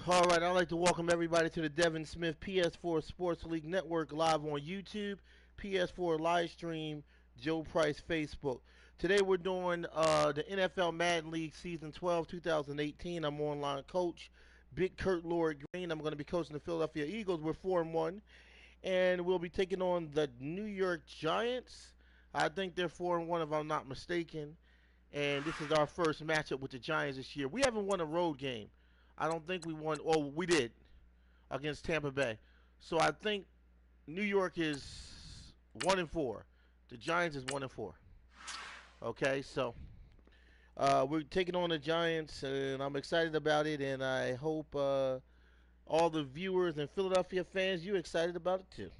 All right, I'd like to welcome everybody to the Devin Smith PS4 Sports League Network live on YouTube, PS4 live stream, Joe Price Facebook. Today we're doing the NFL Madden League Season 12, 2018. I'm online coach, Big Kurt Lord Green. I'm going to be coaching the Philadelphia Eagles. We're 4-1, and we'll be taking on the New York Giants. I think they're 4-1 if I'm not mistaken. And this is our first matchup with the Giants this year. We haven't won a road game. I don't think we won. Oh, we did against Tampa Bay. So I think New York is 1-4. The Giants is 1-4. Okay, so we're taking on the Giants, and I'm excited about it. And I hope all the viewers and Philadelphia fans, you excited about it too.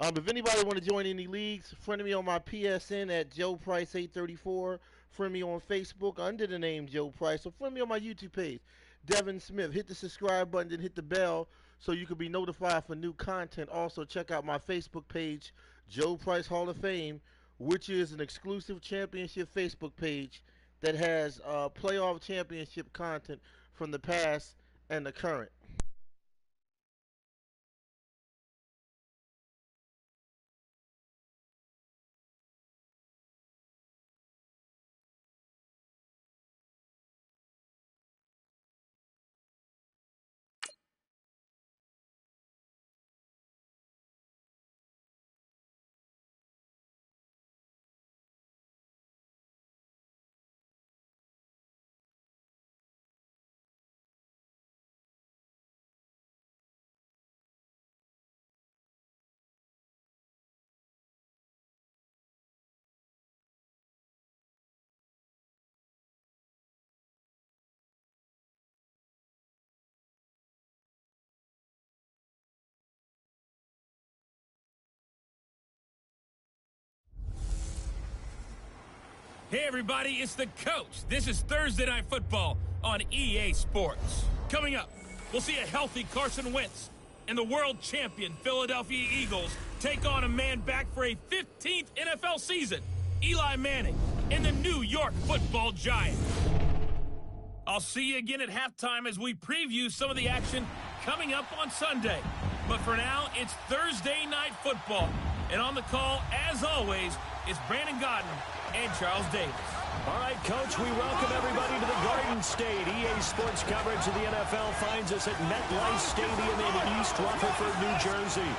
If anybody want to join any leagues, friend me on my PSN at Joe Price 834. Friend me on Facebook under the name Joe Price. Or friend me on my YouTube page, Devin Smith. Hit the subscribe button and hit the bell so you can be notified for new content. Also, check out my Facebook page, Joe Price Hall of Fame, which is an exclusive championship Facebook page that has playoff championship content from the past and the current. Hey everybody, it's the coach. This is Thursday Night Football on EA Sports. Coming up, we'll see a healthy Carson Wentz and the world champion Philadelphia Eagles take on a man back for a 15th NFL season, Eli Manning and the New York Football Giants. I'll see you again at halftime as we preview some of the action coming up on Sunday. But for now, it's Thursday Night Football. And on the call, as always, is Brandon Godden and Charles Davis. All right, Coach, we welcome everybody to the Garden State. EA Sports coverage of the NFL finds us at MetLife Stadium in East Rutherford, New Jersey.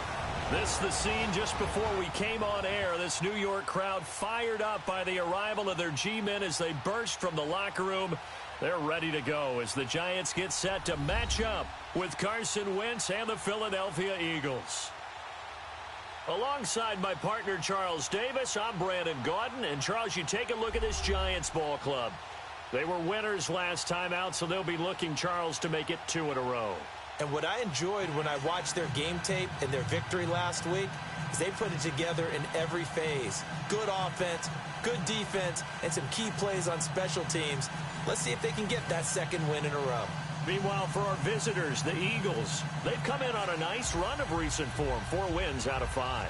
This the scene just before we came on air. This New York crowd fired up by the arrival of their G-men as they burst from the locker room. They're ready to go as the Giants get set to match up with Carson Wentz and the Philadelphia Eagles. Alongside my partner, Charles Davis, I'm Brandon Gaudin. And, Charles, you take a look at this Giants ball club. They were winners last time out, so they'll be looking, Charles, to make it 2 in a row. And what I enjoyed when I watched their game tape and their victory last week is they put it together in every phase. Good offense, good defense, and some key plays on special teams. Let's see if they can get that second win in a row. Meanwhile, for our visitors, the Eagles, they've come in on a nice run of recent form, 4 wins out of 5.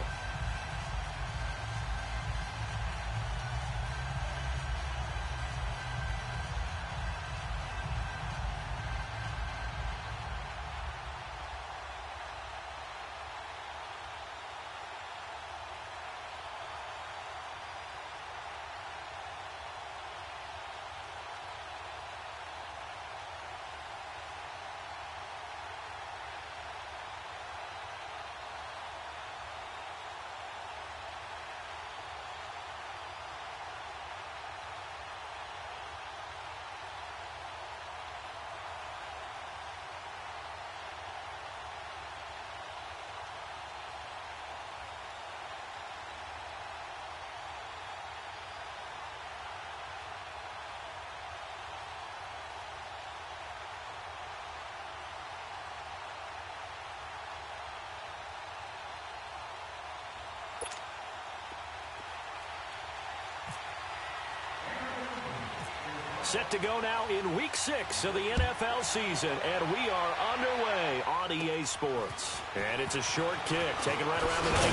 Set to go now in Week 6 of the NFL season, and we are underway on EA Sports. And it's a short kick, taken right around the 19.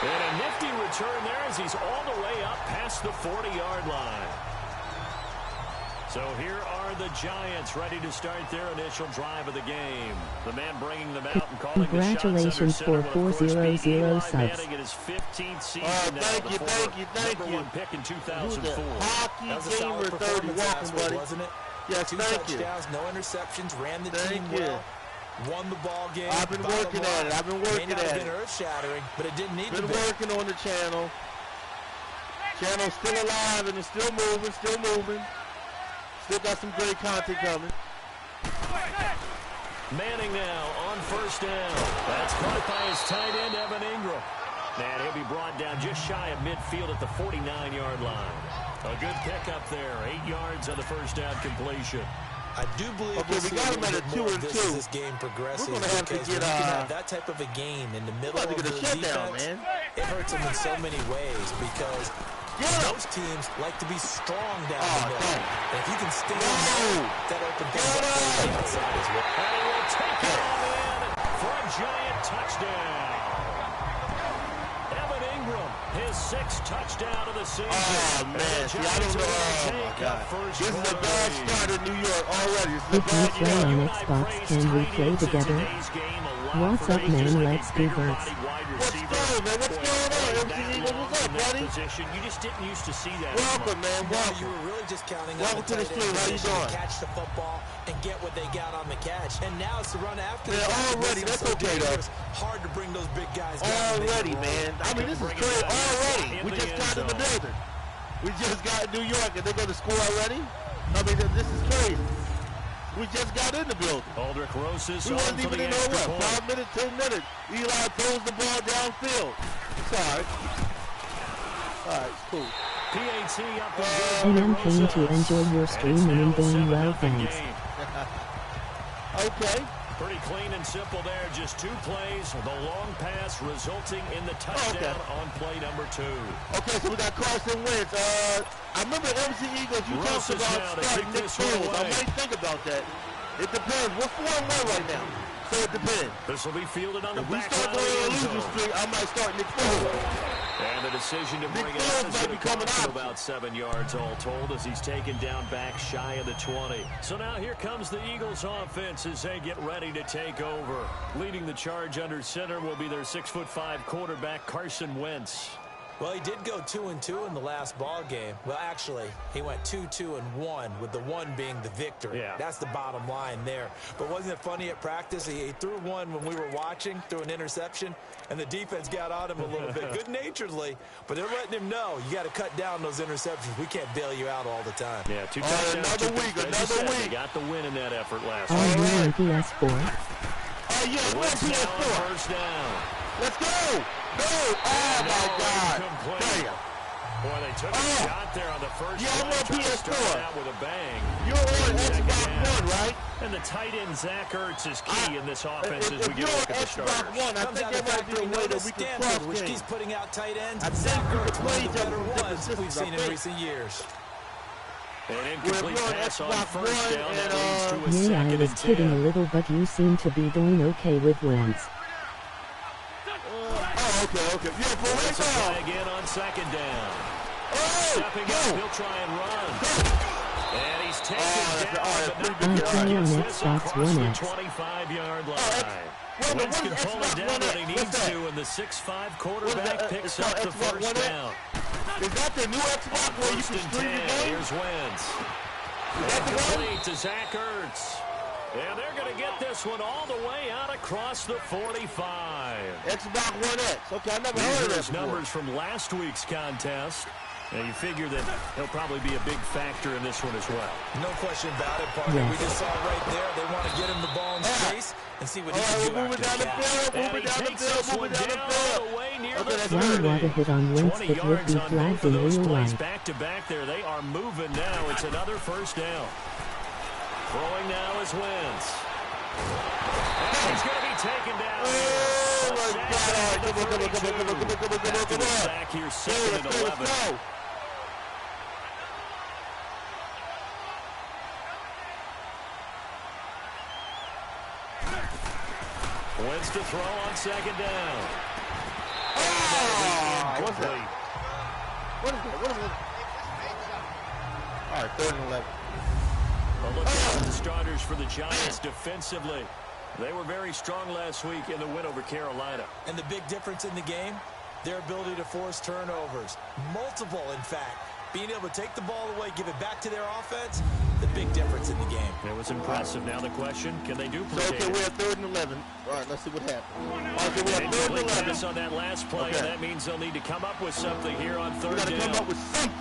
And a nifty return there as he's all the way up past the 40-yard line. So here are the Giants ready to start their initial drive of the game. The man bringing them out and calling the shots under Congratulations center for will, of course, be 400 Eli subs. Manning in his 15th season now. Thank you, thank you. Number 1 pick in 2004. Hockey That was a solid Gamer 30. performance Welcome, last week, buddy. wasn't it? Yes, 2 thank you. touchdowns, no interceptions, ran the Thank team you. well, won the ball game. I've been working at it. I've been working May not at have it. been earth-shattering, but it didn't need to Been be. working on the channel. Channel's still alive and it's still moving, still moving. Still got some great content coming. Manning now on first down. That's caught by his tight end, Evan Ingram. And he'll be brought down just shy of midfield at the 49-yard line. A good pickup there. 8 yards on the first down completion. I do believe Okay, we got him at a 2-2. This game progresses. We're gonna have to because get, when you can have that type of a game in the middle of about to the get a shutdown, defense, man. it hurts them in so many ways because most teams like to be strong down the middle. And if you can stand that open things up on the outside as well. And he will take it all in for a giant touchdown. Evan Ingram, his 6th touchdown of the season. Oh, man. See, I don't know. Oh, my God. This is a bad start in New York already. This is a If you bad play start. on Xbox, can we play together? What's up, man? Let's do verse. What's going, man? What's going on? MC Eagle, what's up, buddy? You just didn't used to see that. Welcome, man. You Welcome. were really just counting on Welcome to the stream. How you doing? catch the football and get what they got on the catch. And now it's the run after. Man, already. That's okay, though. Hard to bring those big guys down. Already, man. I mean, this is crazy. Already. We just got in the building. We just got in New York, and they're going to score already? I mean, this is crazy. We just got in the building. Aldrich Rosas We on wasn't for even the in no extra what? point. 5 minutes, 10 minutes. Eli throws the ball downfield. It's all right. All right, it's cool. PAT up I am keen to enjoy your stream and doing well, thanks. Okay. Pretty clean and simple there. Just 2 plays. The long pass resulting in the touchdown on play number 2. Okay, so we got Carson Wentz. I remember MC Eagles, you talked Rosas now about to starting kick Nick this one Foles. I away. might think about that. It depends. We're 4-1 right now, so it depends. This will be fielded on the If we back start line of going the on a end losing zone. streak, I might start Nick Foles. And the decision to Nick bring it Foles up is might going to become cost an him option. about 7 yards all told as he's taken down back shy of the 20. So now here comes the Eagles offense as they get ready to take over. Leading the charge under center will be their 6'5" quarterback Carson Wentz. Well, he did go 2-2 in the last ball game. Well, actually, he went 2-2-1, with the 1 being the victory. Yeah. That's the bottom line there. But wasn't it funny at practice? He threw one when we were watching, threw an interception, and the defense got on him a little bit, good-naturedly. But they're letting him know, you got to cut down those interceptions. We can't bail you out all the time. Yeah, 2 touchdowns. Another week, They got the win in that effort last Are week. you on PS4? Oh, yeah, we're on Wentz now on PS4. first down. Let's go. No. Oh, my God. Incomplete. Damn. Boy, they took a shot there on the first Yeah, I'm drive, on trying to start PS4. it out with a bang. You're on Second Xbox half. One, right? And the tight end, Zach Ertz, is key in this offense as we If get you're a on look at the Xbox starters. One, I Comes think out there the might fact be a way that we can Stanford, cross which game. keeps putting out tight ends. I think Zach we could Ertz, play one of each the other better with different ones we've systems, I seen in think. recent years. An We're incomplete on pass on Xbox first One, down. That and, leads to a Yeah, I second was and kidding a 10. little, but you seem to be doing okay with Wentz. Oh, okay. Yeah, for Let's right try now. again on second down. Oh, Stepping go. up, he'll try and run. And he's taken that's down, all right, but pretty not good. before he I play gets on this Xbox across the One X. 25-yard line. Wait a minute, Wentz what can is pull it Xbox down One when X? he What's needs that? to, and the 6'5" What quarterback is that? picks It's up called the Xbox first One X? down. Is that the new Xbox where you First can and stream 10. your game? Here's Wentz. Is that the one? Complete to Zach Ertz. And they're going to get this one all the way out across the 45. Xbox One X. Okay, I never These heard are of that his before. numbers from last week's contest. Now, you figure that he'll probably be a big factor in this one as well. No question about it, partner. Yes. We just saw right there. They want to get him the ball in space and see what he All can right, do we're moving after down the the catch. field, And moving he down the takes field, this one moving down the down field. all the way near Okay, the that's Why 30. would a hit on Wentz 20 that would yards be on flagged both of in those real plays life? back-to-back there. They are moving now. It's another first down. Throwing now is Wentz. And he's going to be taken down. Oh, my God. All right, come on. Back here, Hey, second and let's 11. go. Wentz to throw on second down. Oh, what's that? Incomplete. What is that? All right, 3rd and 11. A look at the starters for the Giants defensively. They were very strong last week in the win over Carolina. And the big difference in the game, their ability to force turnovers. Multiple, in fact. Being able to take the ball away, give it back to their offense, the big difference in the game. It was impressive. Now the question, can they duplicate So, okay, we're at 3rd and 11. All right, let's see what happens. Okay, we're at 3rd and 11. On that last play, and that means they'll need to come up with something here on 3rd down. We got to come up with something.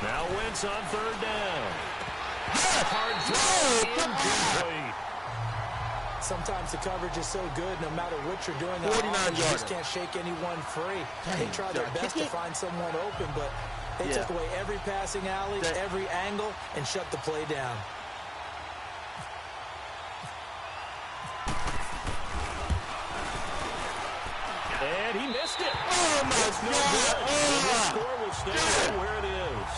Now Wentz on 3rd down. Hard throw, incomplete. Sometimes the coverage is so good, no matter what you're doing, 49 you just can't shake anyone free. They try their best to find someone open, but they took away every passing alley, every angle, and shut the play down. And he missed it. Oh, my God. The score will stay where it is.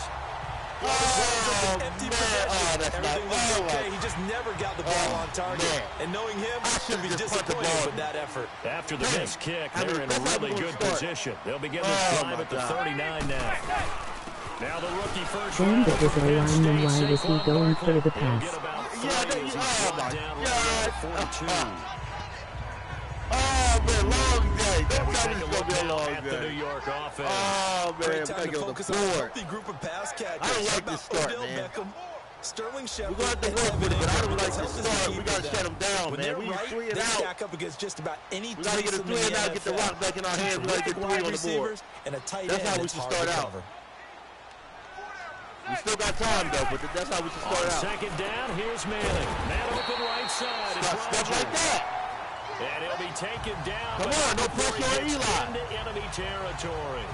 Empty possession. Everything was okay. He just never got the ball on target. And knowing him, should be disappointed with that effort. After the missed kick, they're in a really good position. They'll begin this drive at the 39 now. Now the rookie first round. Gambit is a lineman. Why was he going for the pass? Oh, man, long day. Don't tell me it's going to be a long at the New day. York offense. Oh, man, Great we time got to to get on focus the on a board. healthy group of pass catchers. I don't like this start, Odell man. Beckham, Sterling Shepard, We're going to have to work with it, but I don't like this start. We got to shut them down, when man. they're We right, 3 and they out. stack up against just about any We got to get a 3 and out, get the rock back in our hands. We got to get 3 on the board. And a tight That's end how we that's should hard start to out. cover. We still got time, though, but that's how we should start out. Second down, here's Manning. Man open right side. Stuff like that. And he'll be taken down. Come on, no pressure on Eli. Into enemy territory.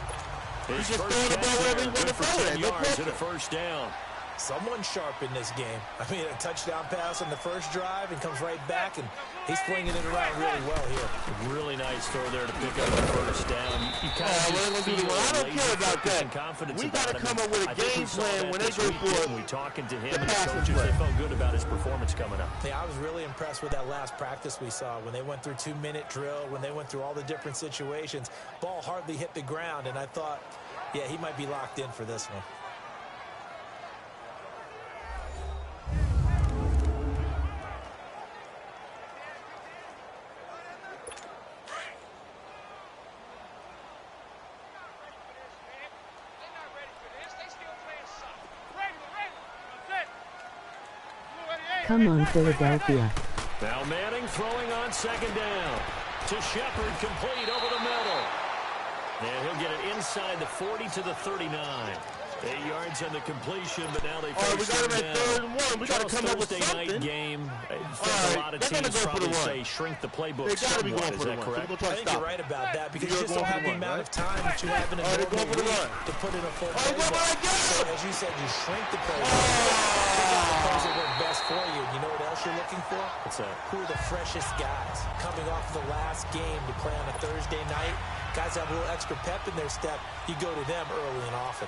He's just throwing the ball wherever he wants to throw it. No yards and pressure. a first down. Someone sharp in this game. I mean, a touchdown pass on the first drive and comes right back, and he's flinging it around really well here. Really nice throw there to pick up the first down. You kind of I don't care about that. confidence. We got to come up with a game plan when they go for it. We talking to him The and the passing coaches. play. They felt good about his performance coming up. Yeah, I was really impressed with that last practice we saw when they went through 2-minute drill, when they went through all the different situations. Ball hardly hit the ground, and I thought, yeah, he might be locked in for this one. Come on, Philadelphia. Now Manning throwing on second down. To Shepard, complete over the middle. And he'll get it inside the 40 to the 39. 8 yards on the completion, but now they we got him at 3rd and 1. We got to come up with Thursday something. night game. A lot of they're gonna teams go for the probably run. say shrink the playbook They got to be somewhat. going Is for the that run. So correct? we're going I to think stop. you're right about that because You're you just don't going have for the the amount run, of time that you have in a they're normal going for the week run. to put in a full Oh, playbook. my God. So as you said, you shrink the playbook. Pick out the plays that work best for you. You know what else you're looking for? What's that? Who are the freshest guys coming off the last game to play on a Thursday night? Guys have a little extra pep in their step. You go to them early and often.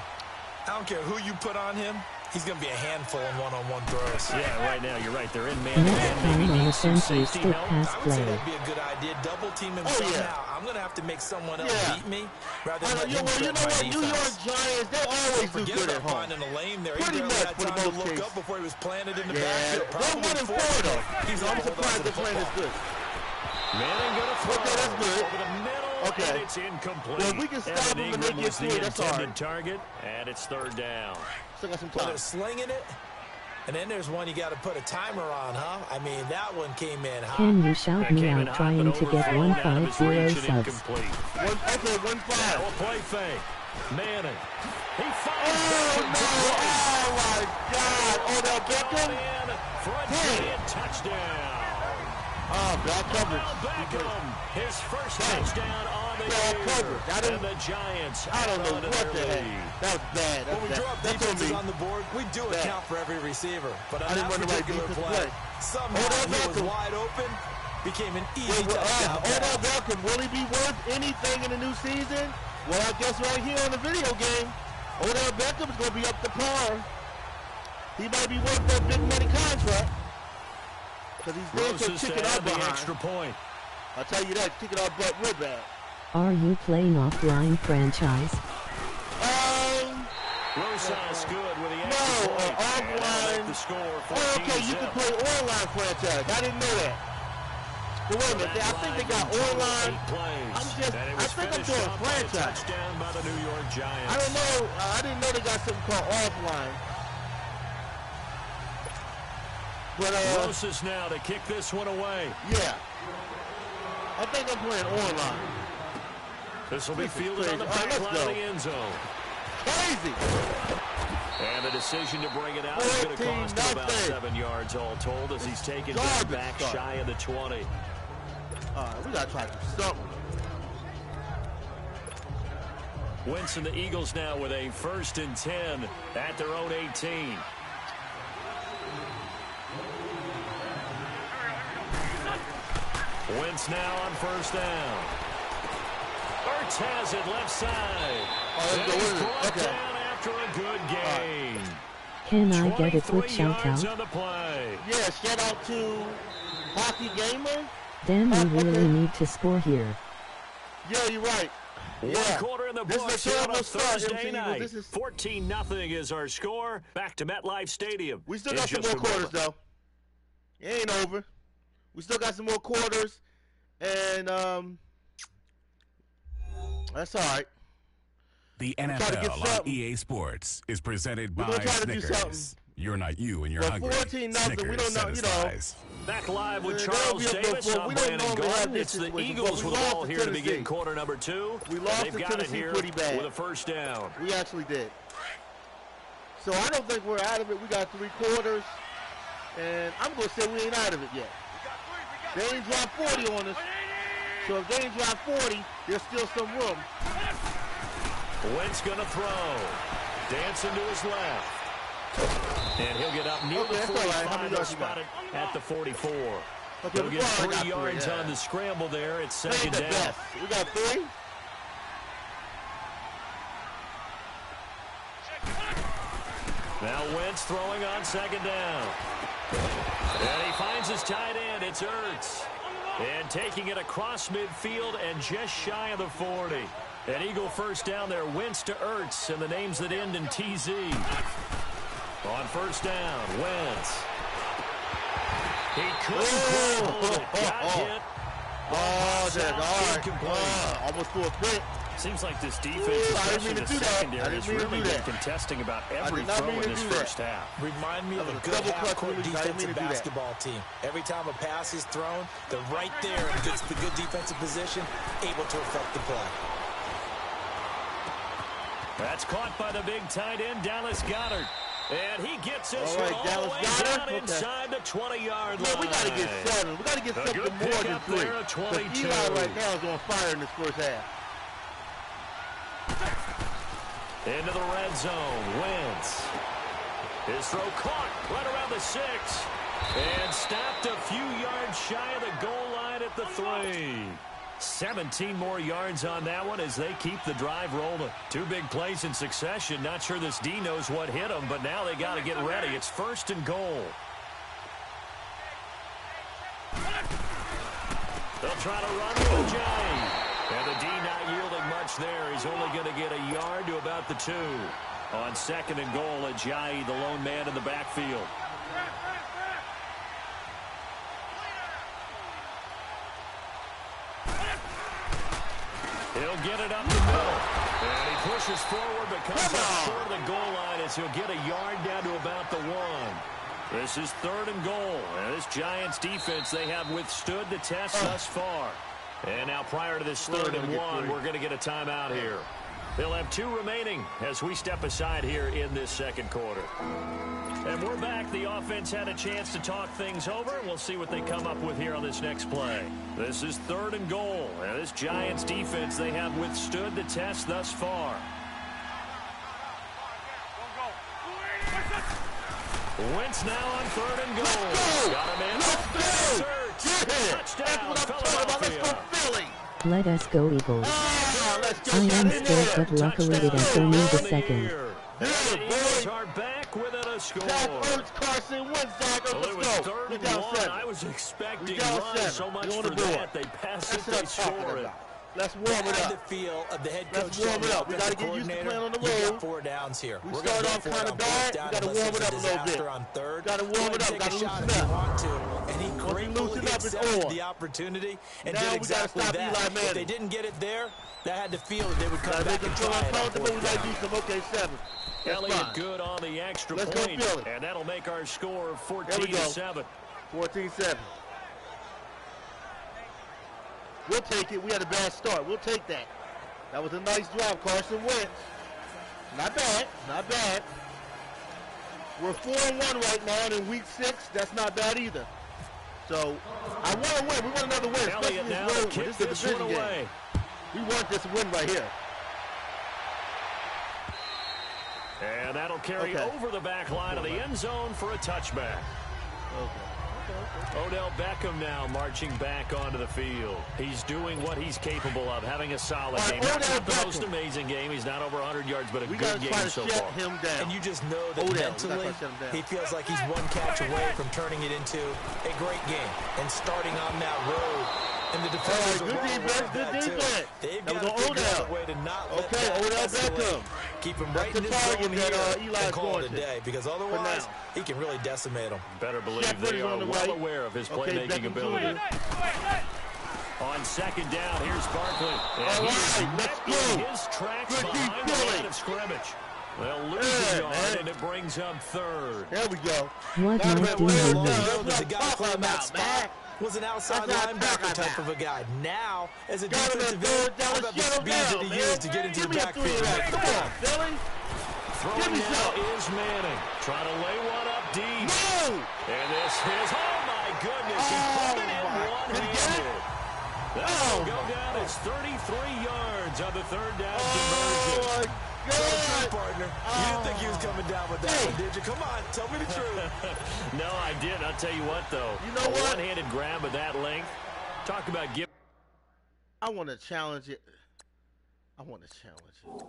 I don't care who you put on him. He's going to be a handful in one-on-one throws. Yeah, right now you're right. They're in man. Next time on the Century safety Stick help. Pass I would say Play. that'd be a good idea. Double team him Oh, somehow. yeah. I'm going to have to make someone else Yeah. beat me rather I than know, let him you know threaten what? my New York defense. Giants, they always do Forget good at about home. finding a lane there. He Pretty barely much had for the time to most look case. up before he was planted in the Yeah, backfield. they're 1 and 4 though. He's I'm able to hold on to surprised the they're playing this football. good. Manning going to throw Okay, that's good. over the middle, Okay. and it's incomplete. Well, we can stop them and they Ingram get was the through it. That's all intended right. target, and it's 3rd down. Still got some Well, time. they're slinging it, and then there's one you got to put a timer on, huh? I mean, that one came in hot. Can you shout That me came in out hot, trying but to get overthrown out of his 150 reach and subs? incomplete. 1-5. Now a play fake. Manning. He finds Oh, Beckham. no. Oh, my God. Odell Beckham? In for a Dang. giant touchdown. Oh, bad coverage. Odell Beckham, his first touchdown on the Bad year. coverage. And the Giants I don't know out of what the their heck. lead. That was bad. When we That's draw bad. up That's on defenses me. on the board, we do Bad. account for every receiver. But on I didn't that run the right particular defense play, play. somehow Odell he was Beckham. wide open, became an easy Odell touchdown pass. Beckham, will he be worth anything in the new season? Well, I guess right here on the video game, Odell Beckham is going to be up to par. He might be worth that big money contract. Because he's there to Roses kick to it add out the behind. extra point. I'll tell you that, kick it out butt real bad. Are you playing offline franchise? sauce good with the No, extra point. offline. The score Oh, okay, you can play online franchise. I didn't know that. But wait a minute, I think they got online. I think I'm doing franchise. Touchdown by the New York Giants. I don't know. I didn't know they got something called offline. But Rosas now to kick this one away. Yeah. I think I'm playing online. This will be fielded on the back line of the end zone. Crazy. And the decision to bring it out is going to cost him about 7 yards all told as he's taken back shy of the 20. We got to try to do something. Wentz and the Eagles now with a 1st and 10 at their own 18. Wentz now on 1st down. Ertz has it left side. And he's brought down after a good gain. Can I get a quick shout out? On the play. Yeah, shout out to Hockey Gamer. Damn, we really need to score here. Yeah, you're right. One quarter in the books on a Thursday night. 14-0 is our score. Back to MetLife Stadium. We still got some more quarters, though. It ain't over. We still got some more quarters, and that's all right. The NFL on EA Sports is presented by Snickers. You're not you and you're hungry. 14-0, we don't know, satisfies. Back live with Charles Davis. I'm Brandon Gordon. It's the Eagles with the ball here to begin quarter number 2. We lost They've to got it Tennessee here pretty bad. with a 1st down. We actually did. So I don't think we're out of it. We got 3 quarters, and I'm going to say we ain't out of it yet. They ain't dropped 40 on us. So if they ain't dropped 40, there's still some room. Wentz going to throw. Dancing to his left. And he'll get up near the 45. They'll spot it at the 44. Okay, He'll get 3 yards on the scramble there. It's 2nd down. Best. We got 3. Now Wentz throwing on 2nd down. And he finds his tight end. It's Ertz. And taking it across midfield and just shy of the 40. An Eagle 1st down there. Wentz to Ertz and the names that end in TZ. On 1st down, Wentz. He couldn't hold it. Got hit. Almost to a pick. Seems like this defense, especially the secondary, has really been contesting about every throw in this 1st half. Remind me of a good half-court defensive basketball team. Every time a pass is thrown, they're right there in the good defensive position, able to affect the play. That's caught by the big tight end, Dallas Goedert. And he gets this all the way down inside the 20-yard line. We got to get 7. We got to get something more than 3. Because Eli right now is on fire in this 1st half. Into the red zone, Wentz. His throw caught right around the 6. And stopped a few yards shy of the goal line at the 3. 17 more yards on that one as they keep the drive rolling. 2 big plays in succession. Not sure this D knows what hit them, but now they got to get ready. It's 1st and goal. They'll try to run with Ajayi. And the D not yielding much there. He's only going to get a yard to about the 2. On 2nd and goal, Ajayi, the lone man in the backfield. He'll get it up the middle. And he pushes forward but comes up short of the goal line as he'll get a yard down to about the 1. This is 3rd and goal. And this Giants defense, they have withstood the test thus far. And now prior to this 3rd and 1, we're going to get a timeout here. They'll have 2 remaining as we step aside here in this 2nd quarter. And we're back. The offense had a chance to talk things over. We'll see what they come up with here on this next play. This is 3rd and goal. And this Giants defense, they have withstood the test thus far. Wentz now on 3rd and goal. Got him in. Touchdown, Philadelphia. Let us go, Eagles. I am scared, but luckily it is only the 2nd. The Eagles are back within a score. Carson Wentz, well, it was 3rd and 1. I was expecting runs so much for that. They pass it, they score it. Let's warm it up. The feel of the head coach. Let's warm it up. We got to get used to playing on the road. You got 4 downs here. We start off kind of bad. We got to warm it up a little bit. On third. Got to warm it up. Got to loosen up. If you want to. And he gratefully accepted the opportunity and did exactly that. If they didn't get it there, that had to feel that they would come back and try it. We might do some okay 7. Elliott good on the extra point. And that'll make our score 14-7. 14-7. We'll take it. We had a bad start. We'll take that. That was a nice drive. Carson Wentz. Not bad. Not bad. We're 4-1 right now, and in week 6, that's not bad either. So, I want to win. We want another win. Elliott now kicks this one away. We want this win right here. And that'll carry over the back line of the end zone for a touchback. Odell Beckham now marching back onto the field. He's doing what he's capable of, having a solid game. Not the most amazing game. He's not over 100 yards, but a good game so far. Him down. And you just know that mentally he feels like he's one catch away from turning it into a great game and starting on that road. And the defenders good defense. They've got to figure out a way to not let that Odell Beckham. Keep him right in his zone here and call it a day, because otherwise he can really decimate them. Better believe they are well aware of his playmaking ability. On second down, here's Barkley. And he's met in his tracks behind the line of scrimmage. They'll lose the yard, and it brings up third. There we go. What am I doing? The guy playing that spot was an outside linebacker type of a guy. Now, as a defensive end, how about the speed that he used to get into the backfield? Come on, Billy. Throwing now is Manning. Trying to lay one up deep. No! And this is, oh my goodness, he put it in one-handed. That'll go down as 33 yards on the third down conversion. True, partner. You didn't think he was coming down with that one, did you? Come on, tell me the truth. No, I didn't. I'll tell you what, though. You know what? One-handed grab of that length. Talk about giving. I want to challenge it. I want to challenge it.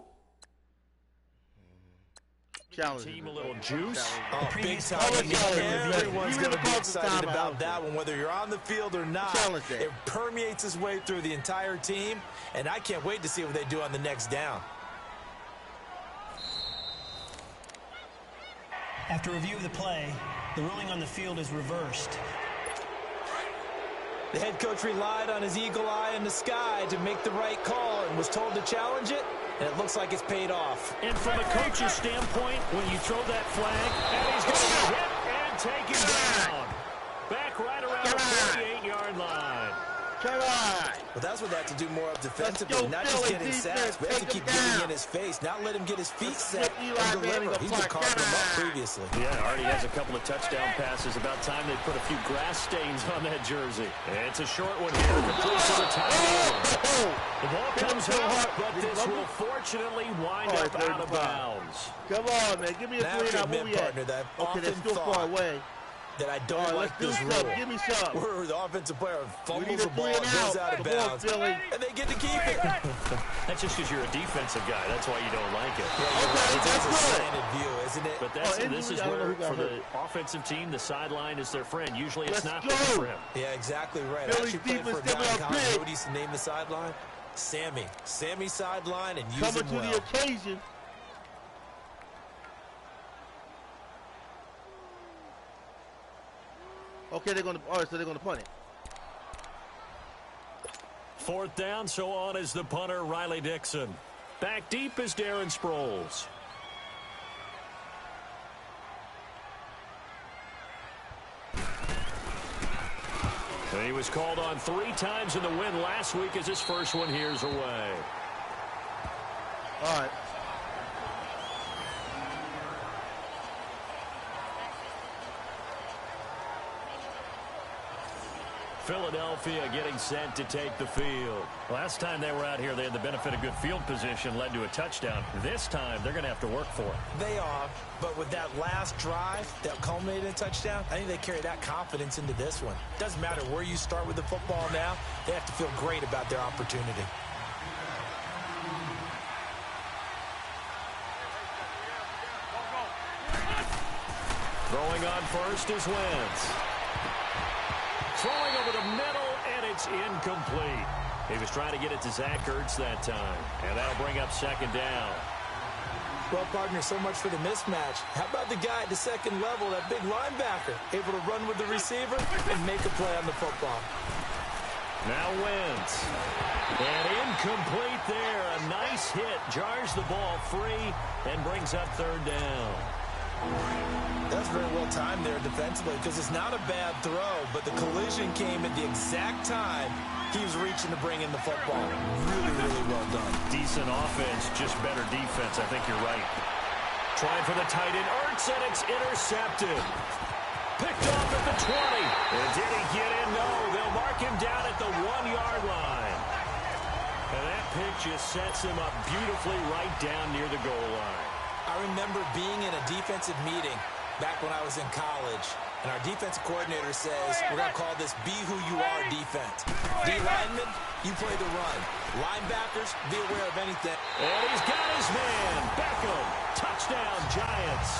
Challenge team a little juice. Oh, big time. Everyone's going to be excited about that one, whether you're on the field or not. It permeates its way through the entire team, and I can't wait to see what they do on the next down. After review of the play, the ruling on the field is reversed. The head coach relied on his eagle eye in the sky to make the right call and was told to challenge it, and it looks like it's paid off. And from a coach's standpoint, when you throw that flag, and he's going to hit and taken down. Back right around the 48-yard line. Come on. Well, that's what they have to do more of defensively, not just getting sacks, but have to keep getting in his face, not let him get his feet set and deliver. He's been carving him up previously. Yeah, already has a couple of touchdown passes. About time they put a few grass stains on that jersey. And it's a short one here. Complete to the tight end. The ball comes out, but this will fortunately wind up out of bounds. Come on, man. Give me a 3 and out. Where we at? Okay, that's still far away. That I don't like this rule. Give me some. Where the offensive player fumbles the ball and goes out of bounds, and they get to keep it. That's just because you're a defensive guy. That's why you don't like it. Yeah, it's a slanted view, isn't it? But this is where, for the offensive team, the sideline is their friend. Usually it's not good for him. Yeah, exactly right. I actually played for a guy in college who used to name the sideline Sammy. Sammy sideline and use him well. Coming to the occasion. Okay, they're going to punt it. Fourth down, so on is the punter, Riley Dixon. Back deep is Darren Sproles. And he was called on 3 times in the win last week as his first one here's away. All right. Philadelphia getting set to take the field. Last time they were out here, they had the benefit of good field position, led to a touchdown. This time, they're going to have to work for it. They are, but with that last drive that culminated in a touchdown, I think they carry that confidence into this one. Doesn't matter where you start with the football now, they have to feel great about their opportunity. Throwing on first is Wentz. Throwing over the middle, and it's incomplete. He was trying to get it to Zach Ertz that time. And that'll bring up second down. Well, partner, so much for the mismatch. How about the guy at the second level, that big linebacker, able to run with the receiver and make a play on the football? Now Wentz. And incomplete there. A nice hit. Jars the ball free and brings up third down. That's very well timed there defensively because it's not a bad throw, but the collision came at the exact time he was reaching to bring in the football. Really, really well done. Decent offense, just better defense. I think you're right. Trying for the tight end. Ertz, and it's intercepted. Picked off at the 20. And did he get in? No. They'll mark him down at the 1-yard line. And that pick just sets him up beautifully right down near the goal line. I remember being in a defensive meeting back when I was in college, and our defensive coordinator says, we're going to call this be who you are defense. D linemen, you play the run. Linebackers, be aware of anything. And he's got his man. Beckham. Touchdown, Giants.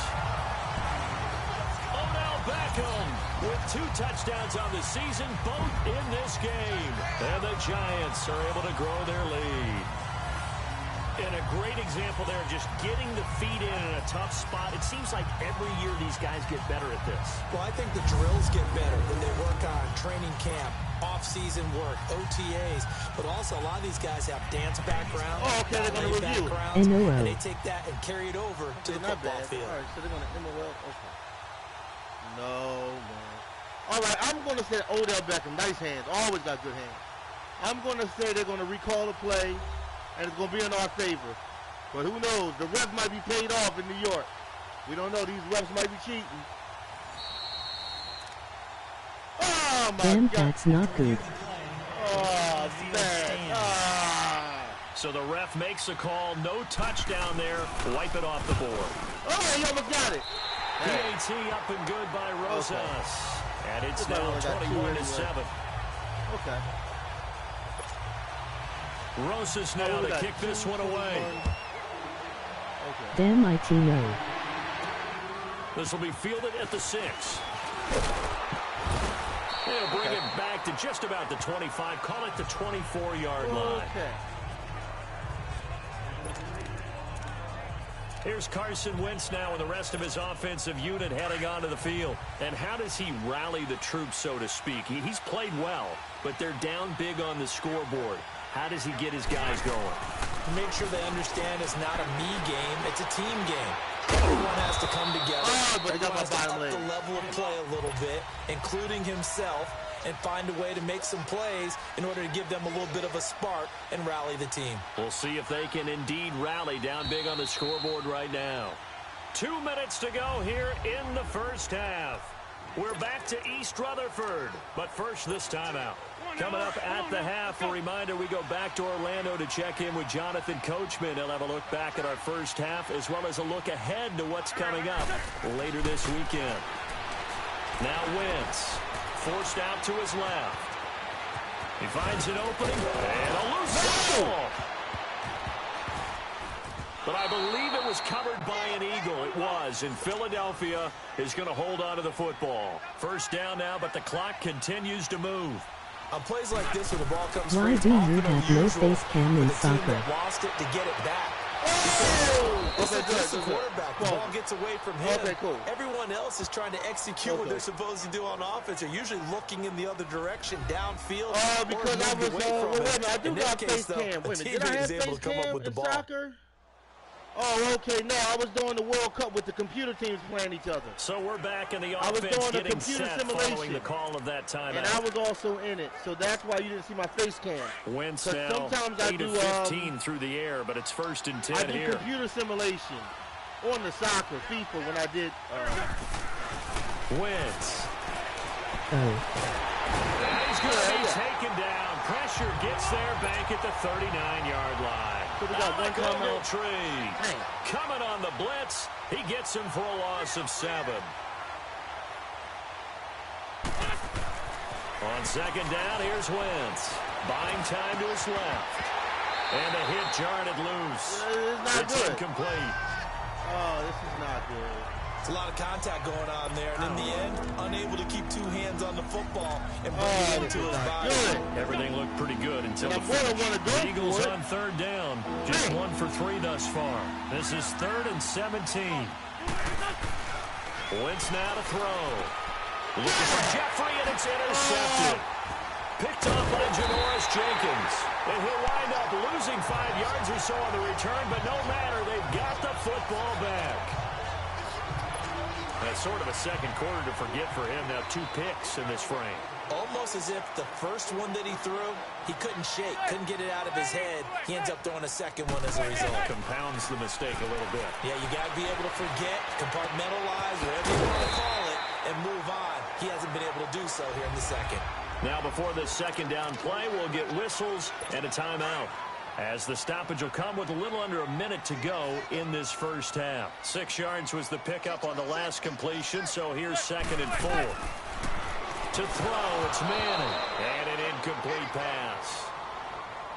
Odell Beckham with 2 touchdowns on the season, both in this game. And the Giants are able to grow their lead. And a great example there, just getting the feet in a tough spot. It seems like every year these guys get better at this. Well, I think the drills get better when they work on training camp, off-season work, OTAs. But also, a lot of these guys have dance backgrounds, they're going to review. And they take that and carry it over to the football field. All right, so they're going to MOL. Okay. No, man. All right, I'm going to say Odell Beckham, nice hands, always got good hands. I'm going to say they're going to recall the play, and it's going to be in our favor. But who knows? The ref might be paid off in New York. We don't know. These refs might be cheating. Oh, my Damn, God. that's not good. Oh, man. Ah. So the ref makes a call. No touchdown there. Wipe it off the board. Oh, he almost got it. PAT up and good by Rosas. Okay. And it's now 21-7. Okay. Rosas now to kick this one away. Okay. Damn IT no. This will be fielded at the 6. They'll bring it back to just about the 25. Call it the 24-yard line. Okay. Here's Carson Wentz now and the rest of his offensive unit heading onto the field. And how does he rally the troops, so to speak? He's played well, but they're down big on the scoreboard. How does he get his guys going? Make sure they understand it's not a me game, it's a team game. Everyone has to come together. But he got my bottom leg. Up the level of play a little bit, including himself, and find a way to make some plays in order to give them a little bit of a spark and rally the team. We'll see if they can indeed rally down big on the scoreboard right now. 2 minutes to go here in the first half. We're back to East Rutherford, but first this timeout. Coming up at the half, a reminder, we go back to Orlando to check in with Jonathan Coachman. He'll have a look back at our first half as well as a look ahead to what's coming up later this weekend. Now Wentz, forced out to his left. He finds an opening and a loose ball. But I believe it was covered by an Eagle. It was, and Philadelphia is going to hold on to the football. First down now, but the clock continues to move. On plays like this, where the ball comes Why free, do it's you often have no unusual face cam for in the team soccer? that lost it to get it back. It's just the quarterback. The ball gets away from him. Okay, cool. Everyone else is trying to execute what they're supposed to do on offense. They're usually looking in the other direction, downfield. Because I was, wait a minute, I do got face cam. Wait a minute, did I have face cam in soccer? Oh, okay. No, I was doing the World Cup with the computer teams playing each other. So we're back in the I was offense doing the getting computer set simulation. following the call of that timeout. And I was also in it, so that's why you didn't see my face cam. Wentz 'Cause now sometimes I 8 do, of 15 through the air, but it's 1st and 10 I do here. computer simulation on the soccer, FIFA, when I did. Wentz. Oh. And he's going to be taken down. Pressure gets there, bank at the 39-yard line. So we got one timeout. Tree. Coming on the blitz. He gets him for a loss of 7. On second down, here's Wentz. Buying time to his left. And a hit jarred it loose. It's not good. Incomplete. Oh, this is not good. It's a lot of contact going on there, and in the end, unable to keep two hands on the football and bring it into his body. Everything looked pretty good until the finish. Eagles on third down. Just 1 for 3 thus far. This is 3rd and 17. Wentz now to throw. Looking for Jeffrey, and it's intercepted. Picked off by Janoris Jenkins. And he'll wind up losing 5 yards or so on the return, but no matter, they've got the football back. That's sort of a second quarter to forget for him. Now 2 picks in this frame. Almost as if the first one that he threw, he couldn't shake, couldn't get it out of his head. He ends up throwing a second one as a result. Compounds the mistake a little bit. Yeah, you got to be able to forget, compartmentalize, whatever you want to call it, and move on. He hasn't been able to do so here in the second. Now before this second down play, we'll get whistles and a timeout, as the stoppage will come with a little under a minute to go in this first half. 6 yards was the pickup on the last completion, so here's 2nd and 4. To throw, it's Manning, and an incomplete pass.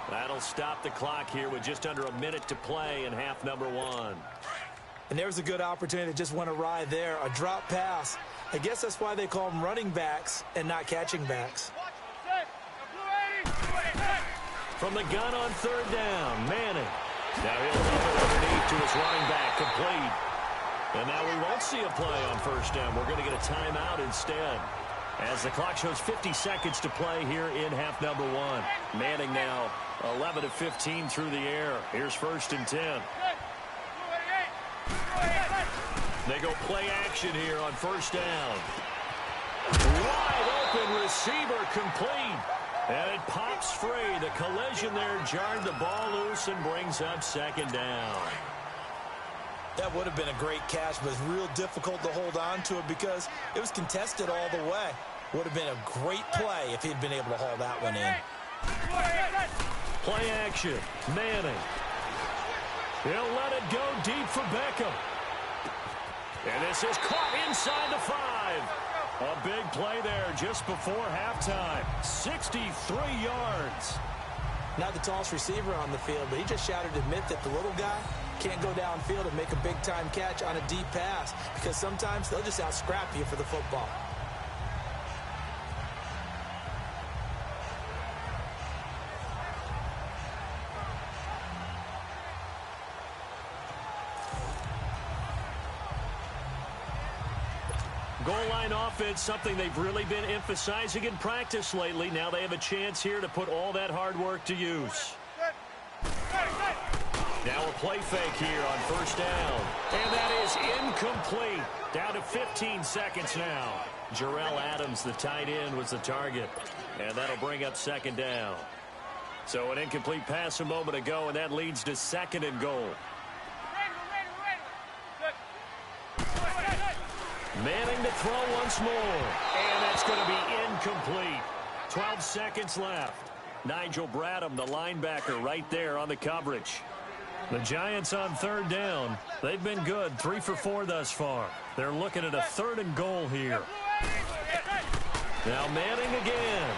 That'll stop the clock here with just under a minute to play in half number 1. And there's a good opportunity to just want to ride there, a drop pass. I guess that's why they call them running backs and not catching backs. From the gun on 3rd down, Manning. Now he'll throw it underneath to his running back, complete. And now we won't see a play on 1st down. We're going to get a timeout instead, as the clock shows 50 seconds to play here in half number 1. Manning now 11 of 15 through the air. Here's 1st and 10. They go play action here on 1st down. Wide open receiver, complete. And it pops free. The collision there jarred the ball loose and brings up 2nd down. That would have been a great catch, but it's real difficult to hold on to it because it was contested all the way. Would have been a great play if he'd been able to haul that one in. Play action. Manning. He'll let it go deep for Beckham. And this is caught inside the 5. A big play there just before halftime. 63 yards. Not the tallest receiver on the field, but he just shouted to admit that the little guy can't go downfield and make a big-time catch on a deep pass because sometimes they'll just out-scrap you for the football. Goal line offense, something they've really been emphasizing in practice lately. Now they have a chance here to put all that hard work to use. Now a play fake here on 1st down. And that is incomplete. Down to 15 seconds now. Jarrell Adams, the tight end, was the target. And that'll bring up 2nd down. So an incomplete pass a moment ago, and that leads to 2nd and goal. Manning to throw once more. And that's going to be incomplete. 12 seconds left. Nigel Bradham, the linebacker, right there on the coverage. The Giants on 3rd down. They've been good, 3 for 4 thus far. They're looking at a 3rd and goal here. Now Manning again.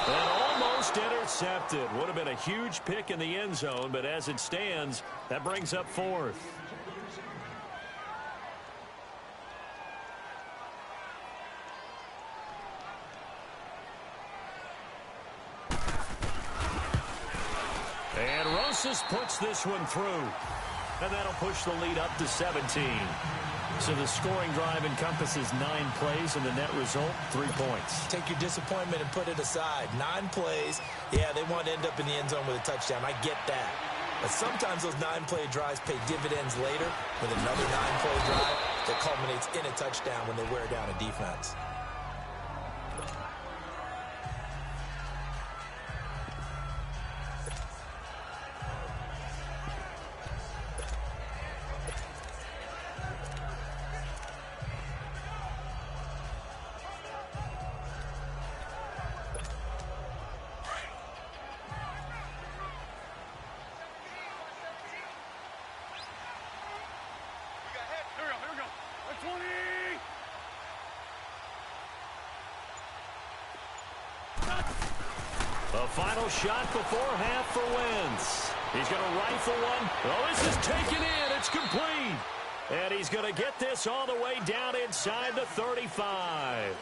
And almost intercepted. Would have been a huge pick in the end zone, but as it stands, that brings up 4th. And Rosas puts this one through. And that'll push the lead up to 17. So the scoring drive encompasses 9 plays, and the net result, 3 points. Take your disappointment and put it aside. 9 plays. Yeah, they want to end up in the end zone with a touchdown. I get that. But sometimes those 9-play drives pay dividends later with another 9-play drive that culminates in a touchdown when they wear down a defense. A final shot before half for Wentz. He's going to rifle one. Oh, this is taken in. It's complete. And he's going to get this all the way down inside the 35.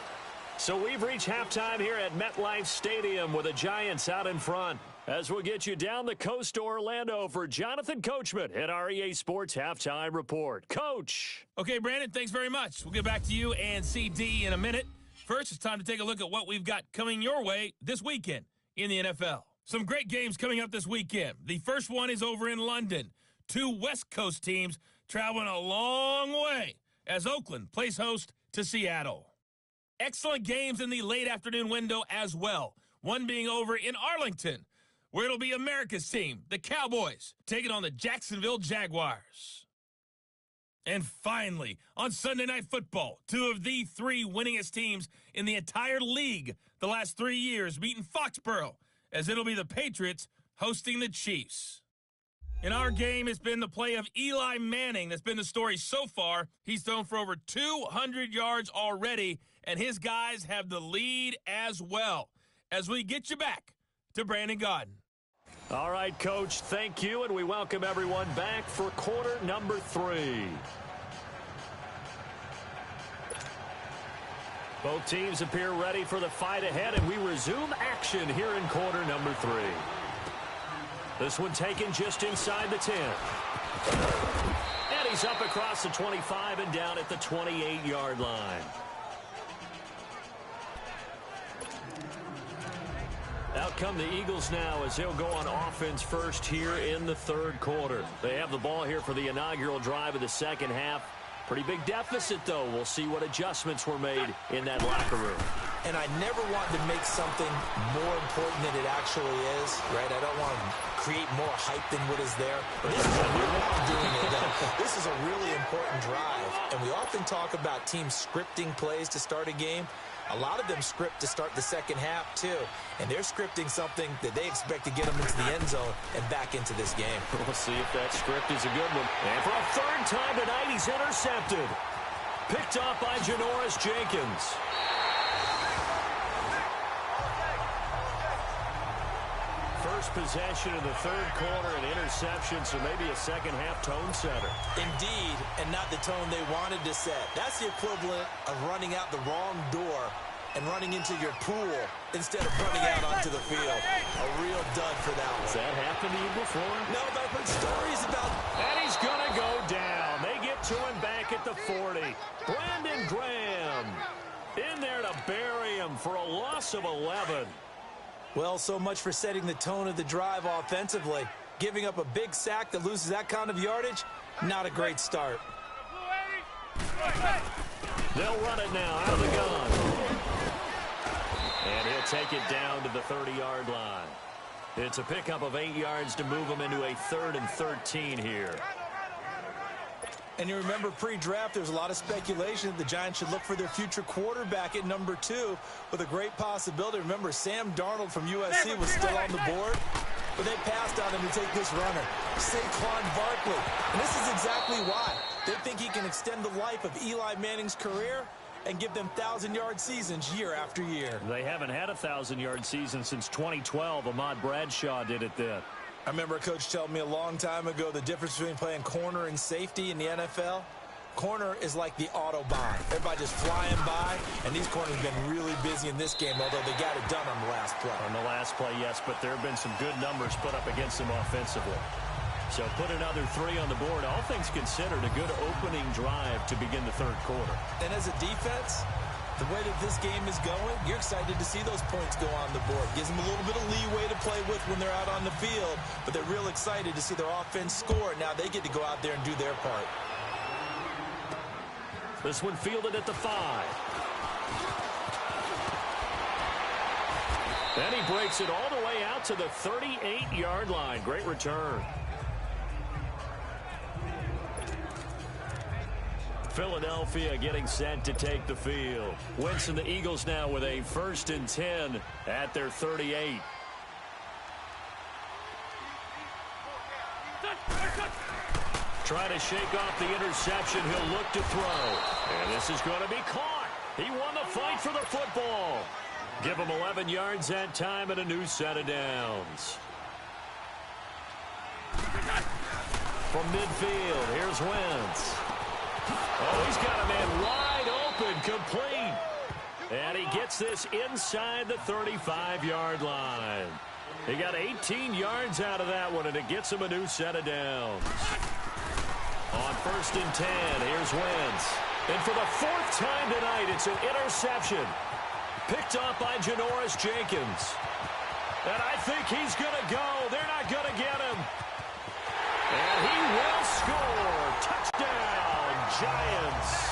So we've reached halftime here at MetLife Stadium with the Giants out in front. As we'll get you down the coast to Orlando for Jonathan Coachman at our EA Sports Halftime Report. Coach. Okay, Brandon, thanks very much. We'll get back to you and CD in a minute. First, it's time to take a look at what we've got coming your way this weekend in the NFL. Some great games coming up this weekend. The first one is over in London. Two West Coast teams traveling a long way as Oakland plays host to Seattle. Excellent games in the late afternoon window as well. One being over in Arlington, where it'll be America's team, the Cowboys, taking on the Jacksonville Jaguars. And finally, on Sunday Night Football, two of the three winningest teams in the entire league the last 3 years meet in Foxborough, as it'll be the Patriots hosting the Chiefs. In our game, it's been the play of Eli Manning that's been the story so far. He's thrown for over 200 yards already, and his guys have the lead as well. As we get you back to Brandon Gaudin. All right, Coach, thank you, and we welcome everyone back for quarter number 3. Both teams appear ready for the fight ahead, and we resume action here in quarter number 3. This one taken just inside the 10. And he's up across the 25 and down at the 28-yard line. Out come the Eagles now as they'll go on offense first here in the third quarter. They have the ball here for the inaugural drive of the second half. Pretty big deficit, though. We'll see what adjustments were made in that locker room. And I never want to make something more important than it actually is, right? I don't want to create more hype than what is there. But this is a new way of doing it, though. This is a really important drive. And we often talk about teams scripting plays to start a game. A lot of them script to start the second half, too. And they're scripting something that they expect to get them into the end zone and back into this game. We'll see if that script is a good one. And for a third time tonight, he's intercepted. Picked off by Janoris Jenkins. First possession of the third quarter, an interception, so maybe a second-half tone setter. Indeed, and not the tone they wanted to set. That's the equivalent of running out the wrong door and running into your pool instead of running out onto the field. A real dud for that one. Has that happened to you before? No, but I've heard stories about... And he's going to go down. They get to him back at the 40. Brandon Graham in there to bury him for a loss of 11. Well, so much for setting the tone of the drive offensively. Giving up a big sack that loses that kind of yardage, not a great start. They'll run it now out of the gun. And he'll take it down to the 30-yard line. It's a pickup of 8 yards to move him into a 3rd and 13 here. And you remember pre-draft, there's a lot of speculation that the Giants should look for their future quarterback at number 2 with a great possibility. Remember, Sam Darnold from USC was still on the board, but they passed on him to take this runner, Saquon Barkley. And this is exactly why. They think he can extend the life of Eli Manning's career and give them 1,000-yard seasons year after year. They haven't had a 1,000-yard season since 2012. Ahmad Bradshaw did it then. I remember a coach telling me a long time ago the difference between playing corner and safety in the NFL. Corner is like the Autobahn. Everybody just flying by, and these corners have been really busy in this game, although they got it done on the last play. On the last play, yes, but there have been some good numbers put up against them offensively. So put another 3 on the board. All things considered, a good opening drive to begin the third quarter. And as a defense, the way that this game is going, you're excited to see those points go on the board. Gives them a little bit of leeway to play with when they're out on the field, but they're real excited to see their offense score. Now they get to go out there and do their part. This one fielded at the 5. And he breaks it all the way out to the 38-yard line. Great return. Philadelphia getting set to take the field. Wentz and the Eagles now with a 1st and 10 at their 38. Trying to shake off the interception. He'll look to throw. And this is going to be caught. He won the fight for the football. Give him 11 yards that time and a new set of downs. From midfield, here's Wentz. Oh, he's got a man wide open, complete. And he gets this inside the 35-yard line. He got 18 yards out of that one, and it gets him a new set of downs. On 1st and 10, here's Wentz. And for the 4th time tonight, it's an interception. Picked off by Janoris Jenkins. And I think he's going to go. They're not going to get him. And he will score. Touchdown, Giants.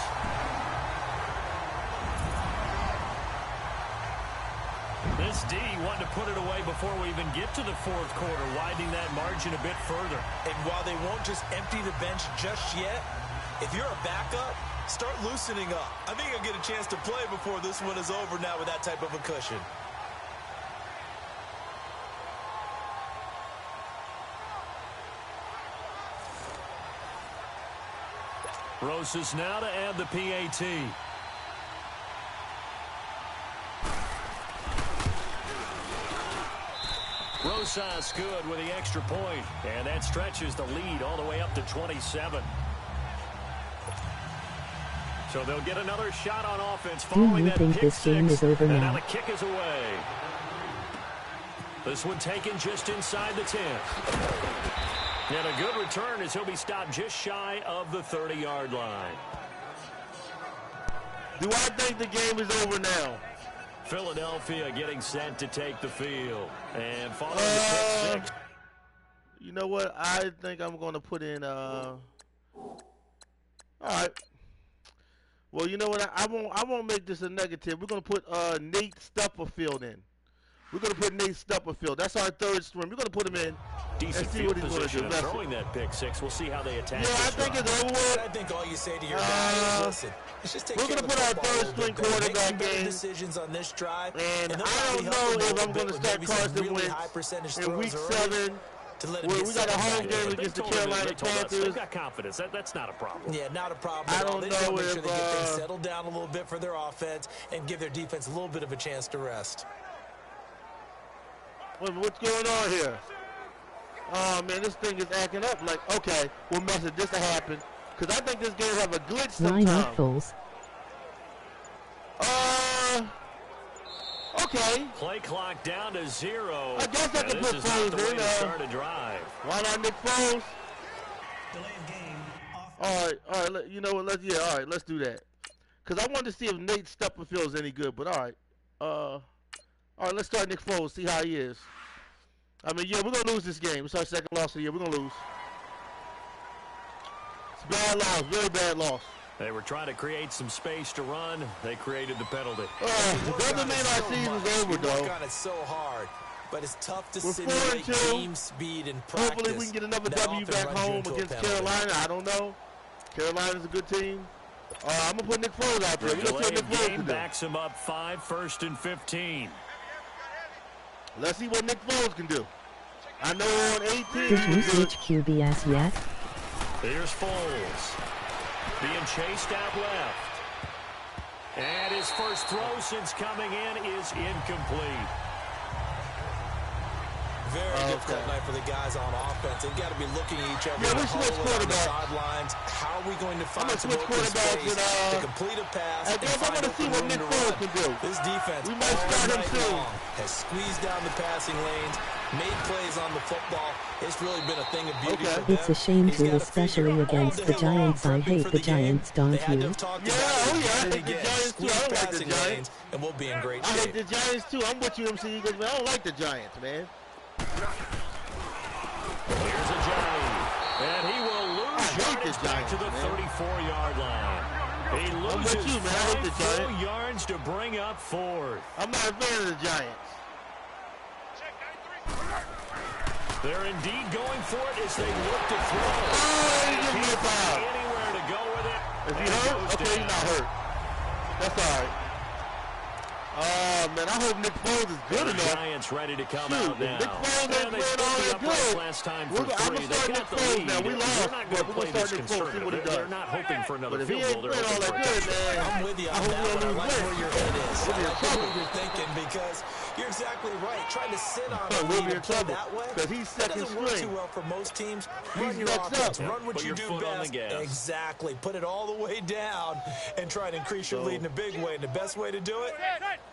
This D wanted to put it away before we even get to the 4th quarter, widening that margin a bit further. And while they won't just empty the bench just yet, if you're a backup, start loosening up. I think you'll get a chance to play before this one is over now with that type of a cushion. Rosas now to add the PAT. Rosas good with the extra point, and that stretches the lead all the way up to 27. So they'll get another shot on offense following that pick six. Do you think this game is over now? now? The kick is away. This one taken just inside the 10. And a good return as he'll be stopped just shy of the 30-yard line. Do I think the game is over now? Philadelphia getting set to take the field. And following the pick six. You know what? I think I'm going to put in, all right. Well, you know what? I won't make this a negative. We're going to put Nate Stupperfield in. We're going to put Nate Stupperfield. That's our 3rd string. We're going to put him in. Decent and see what he's going to do. Throwing that pick six. We'll see how they attack. Yeah, I think it's over with. I think all you say to your guy is, listen, let's just take we're going to put our 3rd string quarterback in. Decisions on this drive. And I don't know if I'm going to start Carson Wentz in week 7. We got a home game against the Carolina Panthers. They've got confidence. That's not a problem. Yeah, not a problem. I don't know if they get things settled down a little bit for their offense and give their defense a little bit of a chance to rest. What's going on here? Oh, man, this thing is acting up. Like, okay, well, message this to happen. Because I think this game have a glitch sometime. Why not fools? Okay. Play clock down to 0. I guess I can put Foles in. Start a drive. Why not Nick Foles? Delay of game. All right. You know what? Let's do that. Because I wanted to see if Nate Stupperfield's any good. But all right. All right, let's start Nick Foles. See how he is. I mean, yeah, we're gonna lose this game. It's our 2nd loss of the year. We're gonna lose. It's a bad loss. Very bad loss. They were trying to create some space to run. They created the penalty. It doesn't mean our season's over, though. We work on it so hard, but it's tough to We're simulate 4-2. game speed and practice. Hopefully we can get another W back home against Carolina. I don't know. Carolina's a good team. I'm going to put Nick Foles out there. The delay of game backs him up 5, 1st and 15. Let's see what Nick Foles can do. I know we're on 18. Did you switch QBS yet? Here's Foles. Being chased out left. And his first throw since coming in is incomplete. Very difficult night for the guys on offense. They've got to be looking at each other Yeah, we on switch the quarterbacks. sidelines. How are we going to find some switch open quarterbacks space and, to complete a pass I and guess I find want to see open what room Nick to Foles run? can do. This defense We might all start him night soon. long has squeezed down the passing lanes, made plays on the football. It's really been a thing of beauty for them. It's a shame He's too, gotta especially figure against all the day long Giants. I prepping hate for the game. Giants, don't They had to you? have talked Yeah, about it I hate the again. Giants too. I don't like the Passing Giants. lanes, and we'll be in great I hate shape. the Giants too. I'm with you, MC Eagles, man. I don't like the Giants, man. Here's a Giant. And he will lose yardage back to the 34-yard line. He loses you, man. I hate the 5 Giants. yards to bring up 4th. I'm not a fan of the Giants. They're indeed going for it as they look to throw. He gives me a foul. Anywhere to go with it. Is he hurt? Okay, he's not hurt. That's all right. Oh, man, I hope Nick Foles is good The enough. Giants ready to come Shoot, out now. Nick Foles ain't They playing put all the that uprights good. last time I'm for gonna 3. They start got Nick the Foles lead. now. We lost, They're not but going to we're play gonna this start Nick Foles, see what he conservative. does. They're not hoping for another But if he field ain't goal. playing all that good, man, I'm with you I on hope that we one. I don't like lose where your win. head is. We'll be in I like trouble. what you're thinking because You're exactly right. Trying to sit on Oh, a we'll lead be in and play trouble that way, because he's that second doesn't work too string. well for most teams. He's Run your next offense. up. Run what Put you your do foot on the best. gas. Exactly. Put it all the way down and try to increase your lead in a big way. And the best way to do it,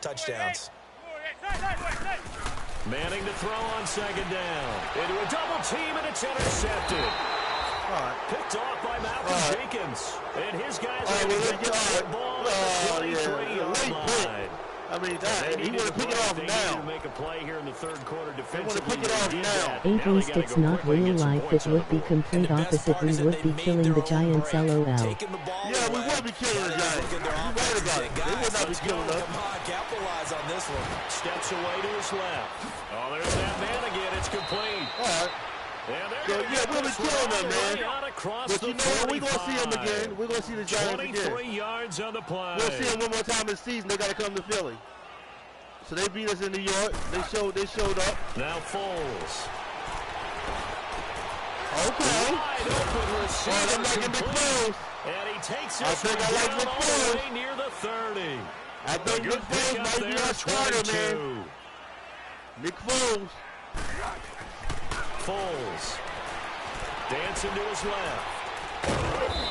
touchdowns. Manning to throw on second down. Into a double team, and it's intercepted. Picked off by Malcolm Jenkins. And his guys are going to get the football at the 23-yard line. I mean, he want to pick it off now. To make a play here in the third quarter They want to defensively. pick it off now. At least it's not real life. It would be complete opposite. We would be killing the Giants, lol. Yeah, we will be killing the Giants. You're right about it. They will not be killing us. Come on, capitalize on this one. Steps away to his left. Oh, there's that man again. It's complete. All right. So, yeah, we'll be killing them, man. But you know what? We're going to see them again. We're going to see the Giants 23 again. yards on the play. We'll see them one more time this season. They got to come to Philly. So they beat us in New York. They showed up. Now Foles. Okay. Wide open receiver. Oh, they're making big plays. And he takes it I think I like Nick all the way Foles. near the 30. I think Nick Foles might be our starter, man. Nick Foles. Foles. Dancing to his left.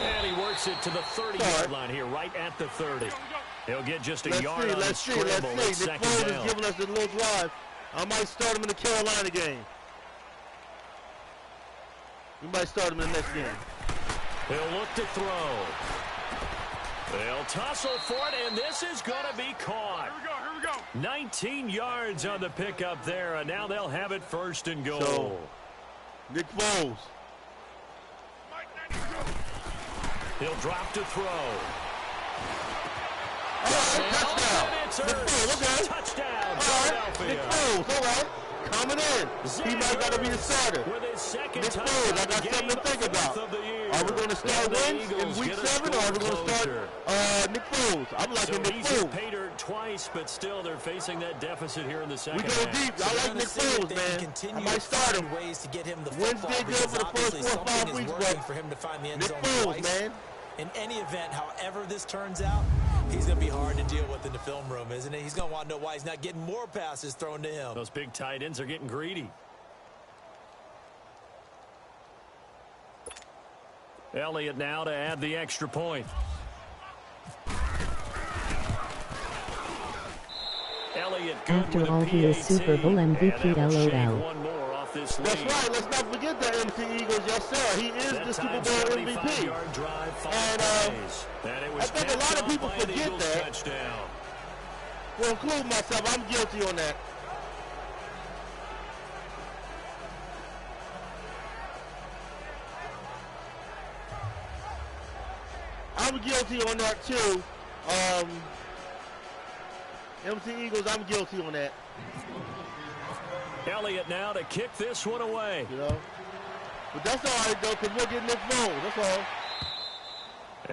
And he works it to the 30-yard line here, right at the 30. He'll get just a yard on the scramble. Let's see. Nick Foles is giving us a little drive. I might start him in the Carolina game. We might start him in the next game. He'll look to throw. They'll tussle for it, and this is going to be caught. Here we go. 19 yards on the pickup there, and now they'll have it first and goal. So, Nick Foles. He'll drop to throw. Touchdown. It's Nick Foles, okay. Touchdown, All right. Nick Foles, all right. Coming in. He might got to be the starter. With his second Nick Foles, I got touchdown something to think about. of the year. Are we going to start And the Wentz in Eagles week get a 7, or are we going to score start closer. Nick Foles? I'm liking So Nick he's Foles. paid her twice, but still they're facing that deficit here in the We second go half. deep. I like Nick Foles, man. I might start him. Ways to get him the Wentz football did good because for the first obviously 4 or 5 something is weeks, working but for him to find the end Nick zone Foles, twice. man. In any event, however this turns out, he's going to be hard to deal with in the film room, isn't he? He's going to want to know why he's not getting more passes thrown to him. Those big tight ends are getting greedy. Elliott now to add the extra point. Elliott good After with a all, he is PAT. Super Bowl MVP, And that'll shave LOL. one more off this That's lead. right. Let's not forget that MC Eagles. Yes, sir. He is That the Super time, Bowl 75-yard MVP. drive, 5 And, plays. And it was I think a lot capped of people off by an forget Eagles that. touchdown. Well, including myself, I'm guilty on that. I'm guilty on that too. MC Eagles, I'm guilty on that. Elliott now to kick this one away. You know, but that's all right though, because we'll get Nick Foles. That's all.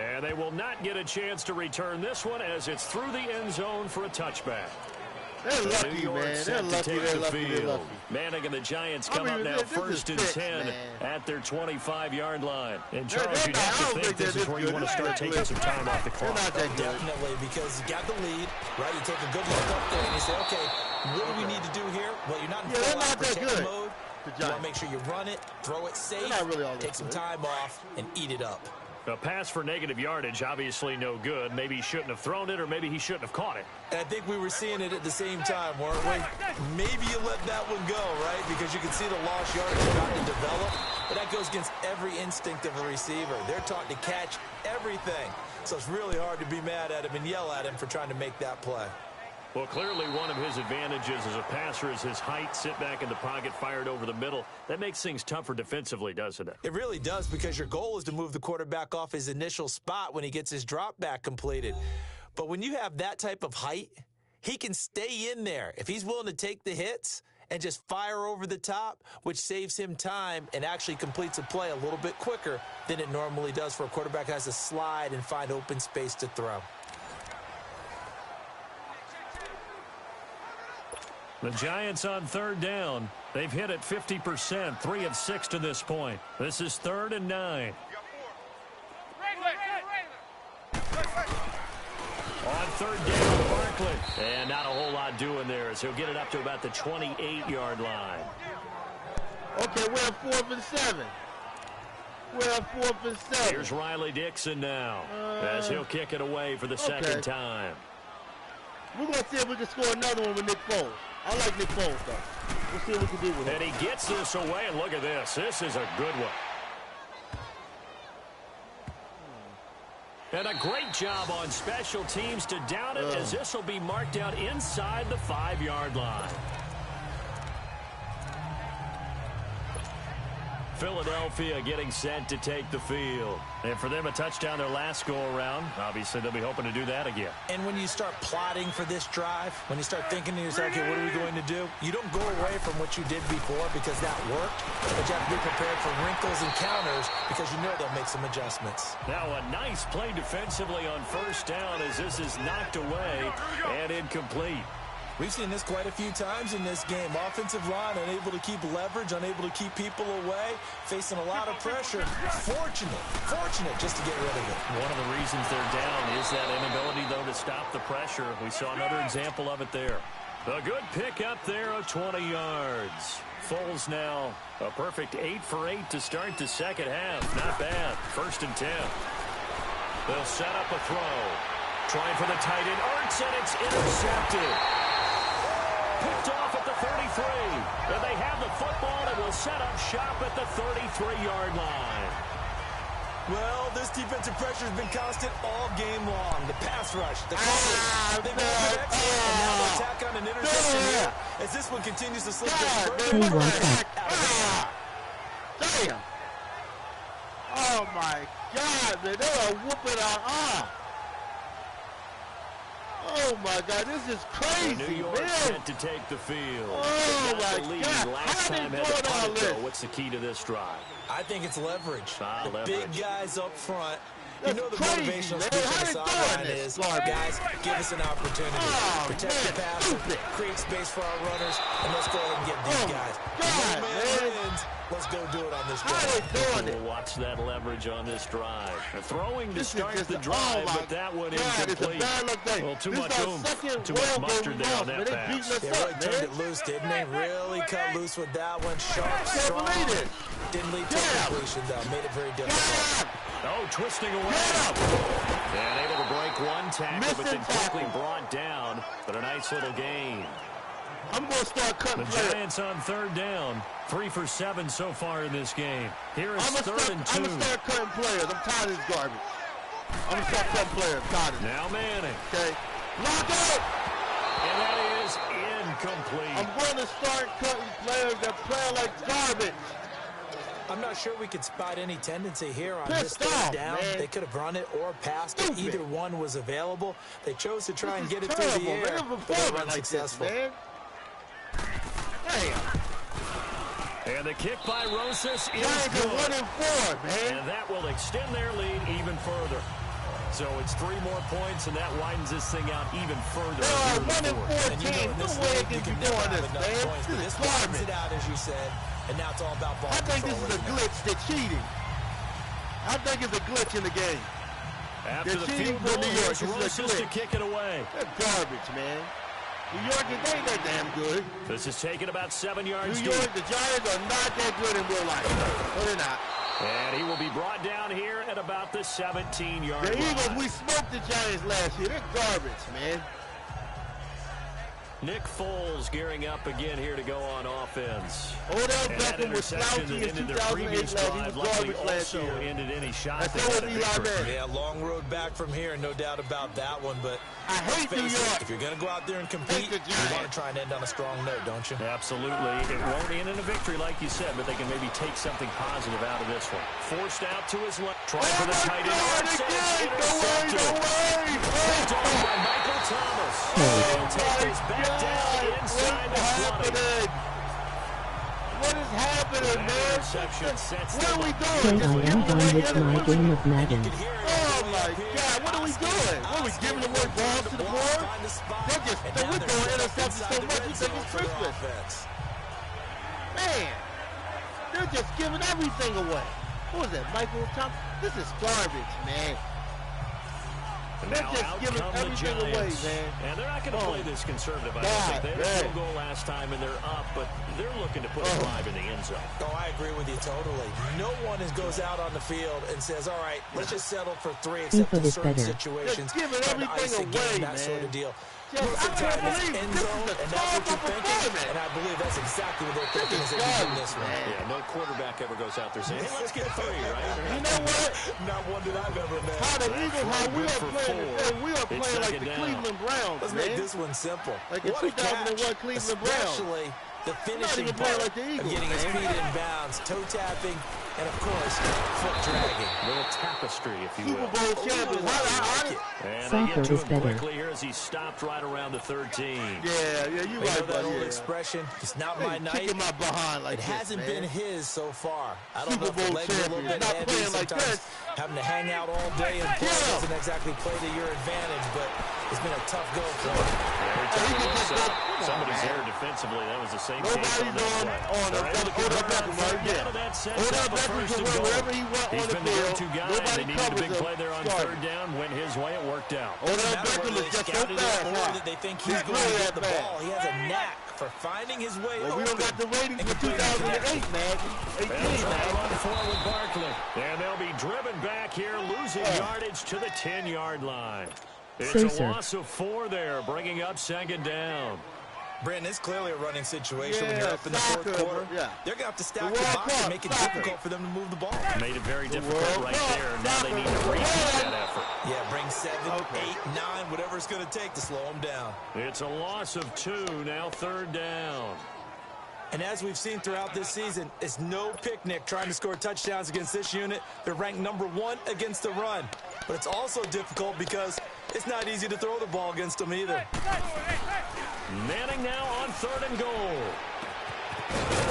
And they will not get a chance to return this one as it's through the end zone for a touchback. They're New lucky, York man. set They're to lucky. take They're the lucky. They're field. lucky. Manning and the Giants I come mean, up now this is first and fixed, 10 man. at their 25-yard line. And They're Charles, you'd not- I have don't to think think this they're is where you this want to good. start taking some time off the They're clock. not that good. Definitely, because you got the lead, right? You take a good look up there and you say, okay, what do we need to do here? Well, you're not in Yeah, they're full not out that protect good. mode. The You want to Giants. make sure you run it, throw it safe, They're not really all that take some good. time off, and eat it up. A pass for negative yardage, obviously no good. Maybe he shouldn't have thrown it, or maybe he shouldn't have caught it. And I think we were seeing it at the same time, weren't we? Maybe you let that one go, right? Because you can see the lost yardage starting to develop. But that goes against every instinct of a receiver. They're taught to catch everything. So it's really hard to be mad at him and yell at him for trying to make that play. Well, clearly one of his advantages as a passer is his height, sit back in the pocket, fired over the middle. That makes things tougher defensively, doesn't it? It really does, because your goal is to move the quarterback off his initial spot when he gets his drop back completed. But when you have that type of height, he can stay in there. If he's willing to take the hits and just fire over the top, which saves him time and actually completes a play a little bit quicker than it normally does for a quarterback that has to slide and find open space to throw. The Giants on third down. They've hit it 50%, 3 of 6 to this point. This is 3rd and 9. On third down, quickly. And not a whole lot doing there, as he'll get it up to about the 28-yard line. Okay, we're at 4th and 7. We're at 4th and 7. Here's Riley Dixon now, as he'll kick it away for the second time. We're going to see if we can score another one with Nick Foles. I like Nick Foles, though. We'll see what we can do with him. And he gets this away, and look at this. This is a good one. And a great job on special teams to down it, as this will be marked out inside the 5-yard line. Philadelphia getting set to take the field. And for them, a touchdown their last go-around. Obviously, they'll be hoping to do that again. And when you start plotting for this drive, when you start thinking to yourself, okay, what are we going to do? You don't go away from what you did before because that worked, but you have to be prepared for wrinkles and counters because you know they'll make some adjustments. Now a nice play defensively on first down as this is knocked away and incomplete. We've seen this quite a few times in this game. Offensive line unable to keep leverage, unable to keep people away, facing a lot of pressure. Fortunate just to get rid of it. One of the reasons they're down is that inability, though, to stop the pressure. We saw another example of it there. A good pick up there of 20 yards. Foles now a perfect 8 for 8 to start the second half. Not bad. 1st and 10. They'll set up a throw. Trying for the tight end. Ertz, and it's intercepted. Picked off at the 33. And they have the football and will set up shop at the 33-yard line. Well, this defensive pressure has been constant all game long. The pass rush, the coverage, they've been excellent, and now the attack on an interception here as this one continues to slip Damn! Oh, my God, man. They are whooping our Oh, my God, this is crazy, New York man. set to take the field. Oh, my God. Last How time they had doing to all punt it, this? though. What's the key to this drive? I think it's leverage. The Leverage. big guys up front. That's you know the crazy, motivational man. speech How on the they sideline doing is, this? guys, give us an opportunity. Protect the passer, create space for our runners, and let's go ahead and get these guys. God, Man wins. Let's go do it on this How drive. they doing it? We'll watch that leverage on this drive. They're throwing to This is start just the a- drive, oh, my but that one God, it's a incomplete. bad luck day. Well, too This much is our room, second too much world game mustard we there on lost, that man. They pass. beating us They up, really turned man. it loose, didn't they? Really cut loose with that one. Sharp, strong. believe it. Didn't lead to a Yeah. completion, though. Made it very difficult. Oh, twisting away. And able to break one tackle, but then quickly brought down. But a nice little gain. I'm going to start cutting The players. Giants on 3rd down. 3 for 7 so far in this game. Here is I'm 3rd and 2. going to start cutting players. I'm tired of this garbage. I'm going to start cutting players. I'm tired of it. Now Manning. Okay. Lock it! And that is incomplete. I'm going to start cutting players that play like garbage. I'm not sure we could spot any tendency here on Pissed this 3rd off, down. man. They could have run it or passed it. Stupid. Either one was available. They chose to try and This get is it through the terrible, air. man. But they Performing were like this, unsuccessful. man. Damn. And the kick by Rosas is Giants are good. 1-4, man. And that will extend their lead even further. So it's 3 more points, and that widens this thing out even further. They are here in the 1-4 fourth. And you know team. in No this way league, they you can can be never doing have this, enough man. points. But This this is widens garbage. it out, as you said. And now it's all about ball I think control this is a right now. glitch. They're cheating. I think it's a glitch in the game. After They're the cheating field for goal, New York. here's This is a Rosas to glitch. kick it away. That's garbage, man. New York, they ain't that damn good. This is taken about 7 yards New deep. York, the Giants are not that good in real life. No, they're not. And he will be brought down here at about the 17-yard The line. Eagles, we smoked the Giants last year. They're garbage, man. Nick Foles gearing up again here to go on offense. Odell And that Beckham was interception slouchy that in ended their 2008 previous last year. drive He was likely garbage last also year. ended any shot That's they what had at Eli victory. Manning. Yeah, long road back from here, no doubt about that one. But I hate New face it, York. if you're going to go out there and compete, Hate the you want to Giants. try and end on a strong note, don't you? Absolutely. It won't end in a victory, like you said, but they can maybe take something positive out of this one. Forced out to his left. Trying for the tight end. Ertz, Again! No way, intercepted. no way! Picked off by Michael Thomas. He'll take this back down inside the 20. What is happening, That man? interception sets What are them we up. doing? Say I am done with my game of Madden. Oh my God! What are we doing? What are we giving away balls to the board? We're throwing interceptions so much we think it's Christmas. Man, they're just giving everything away. What was that, Michael Thompson? This is garbage, man. Now out come the Giants. And they're not going to play this conservative. I don't think. They had a field goal last time, and they're up, but they're looking to put a drive in the end zone. Oh, I agree with you totally. No one goes out on the field and says, all right, let's just settle for 3, except in certain situations. Just giving everything away, that sort of deal. Just, Most of the time it's end zone, and that's what you're thinking. And I believe that's exactly what they're thinking as they begin this one. Yeah, no quarterback ever goes out there saying, hey, let's get 3, right? You know what? Not one that I've ever met. How the Eagles, how we are playing today, we are playing like the Cleveland Browns, Let's make this one simple. Like the 2001 Cleveland Browns. Especially the finishing part of getting his feet in bounds, toe tapping, and of course, foot dragging. A little tapestry, if you will. Super Bowl champions. And they get to him quickly here as he stopped right around the 13. Yeah, you're right, that old expression, it's not my night. Kicking my behind like it hasn't been his so far. I don't Super know if the Bowl legs are a little bit not heavy playing like sometimes. this. Having to hang out all day and play doesn't exactly play to your advantage, but it's been a tough go for him. Somebody's there defensively. That was the same case on Odell Beckham right there. Odell Beckham can run wherever he wants on the field. Nobody needed a big play there on third down. Went his way. It worked out. Odell Beckham is just so fast. They think he's going to get the ball. He has a knack for finding his way open. We don't got the ratings for 2008, man. 18, man. Run forward Barkley. And they'll be driven back here, losing yardage to the 10-yard line. It's a loss of 4 there, bringing up second down. Brandon, it's clearly a running situation when you're up in the fourth quarter. They're going to have to stack the box and make it difficult for them to move the ball. Made it very difficult right there. Now they need to repeat that effort. Yeah, bring 7, 8, 9, whatever it's going to take to slow them down. It's a loss of 2, now third down. And as we've seen throughout this season, it's no picnic trying to score touchdowns against this unit. They're ranked number 1 against the run. But it's also difficult because it's not easy to throw the ball against them either. Manning now on 3rd and goal.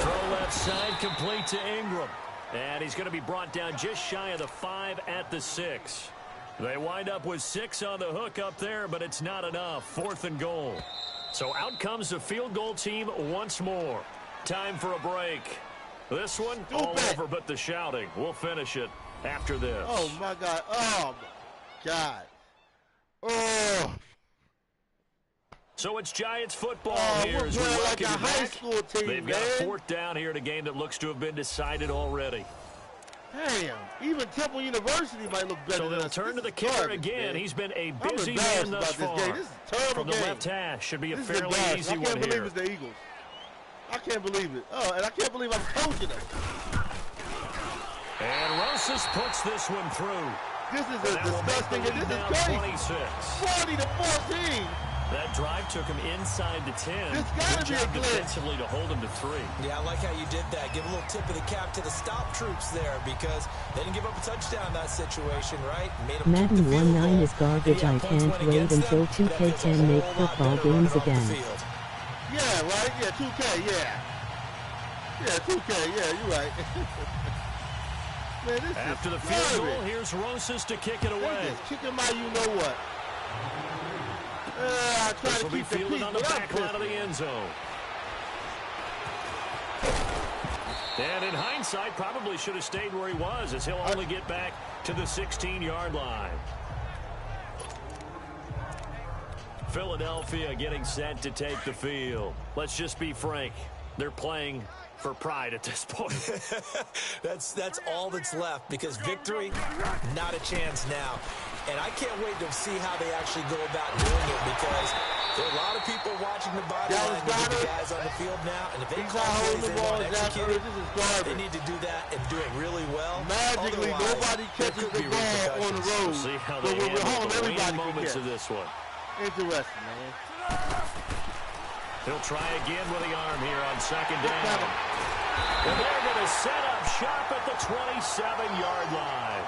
Throw left side, complete to Ingram. And he's going to be brought down just shy of the 5 at the 6. They wind up with 6 on the hook up there, but it's not enough. 4th and goal. So out comes the field goal team once more. Time for a break. This one, all over but the shouting. We'll finish it after this. Oh, my God. Oh, my God. Oh. So it's Giants football here as we welcome you back. They've got a 4th down here in a game that looks to have been decided already. Damn, even Temple University might look better. So they'll turn to the kicker again. He's been a busy man thus far. This is a terrible From the left hash, should be a fairly easy one here. I can't believe it's the Eagles. I can't believe it. Oh, and I can't believe I'm coaching them. And Rosas puts this one through. This is disgusting, and this is crazy. 40 to 14. That drive took him inside the 10. It's got to be a glitch. Defensively to hold him to 3. Yeah, I like how you did that. Give a little tip of the cap to the stop troops there because they didn't give up a touchdown in that situation, right? Madden 1.9 is garbage. I can't wait until 2K can make football games again. Yeah, right? Yeah, 2K, yeah. Yeah, 2K, yeah, you're right. Man, this After is the field goal, here's Rosas to kick it away. Kicking my you-know-what. This will be fielded on the back line of the end zone. And in hindsight, probably should have stayed where he was as he'll only get back to the 16-yard line. Philadelphia getting set to take the field. Let's just be frank. They're playing for pride at this point. That's all that's left because victory, not a chance now. And I can't wait to see how they actually go about doing it because there are a lot of people watching the body line with the guys on the field now. And if they call plays they want executed, they need to do that and do it really well. Magically, nobody catches the ball on the road. We'll see how they handle the lean moments of this one. Interesting, man. He'll try again with the arm here on 2nd down. And they're going to set up shop at the 27-yard line.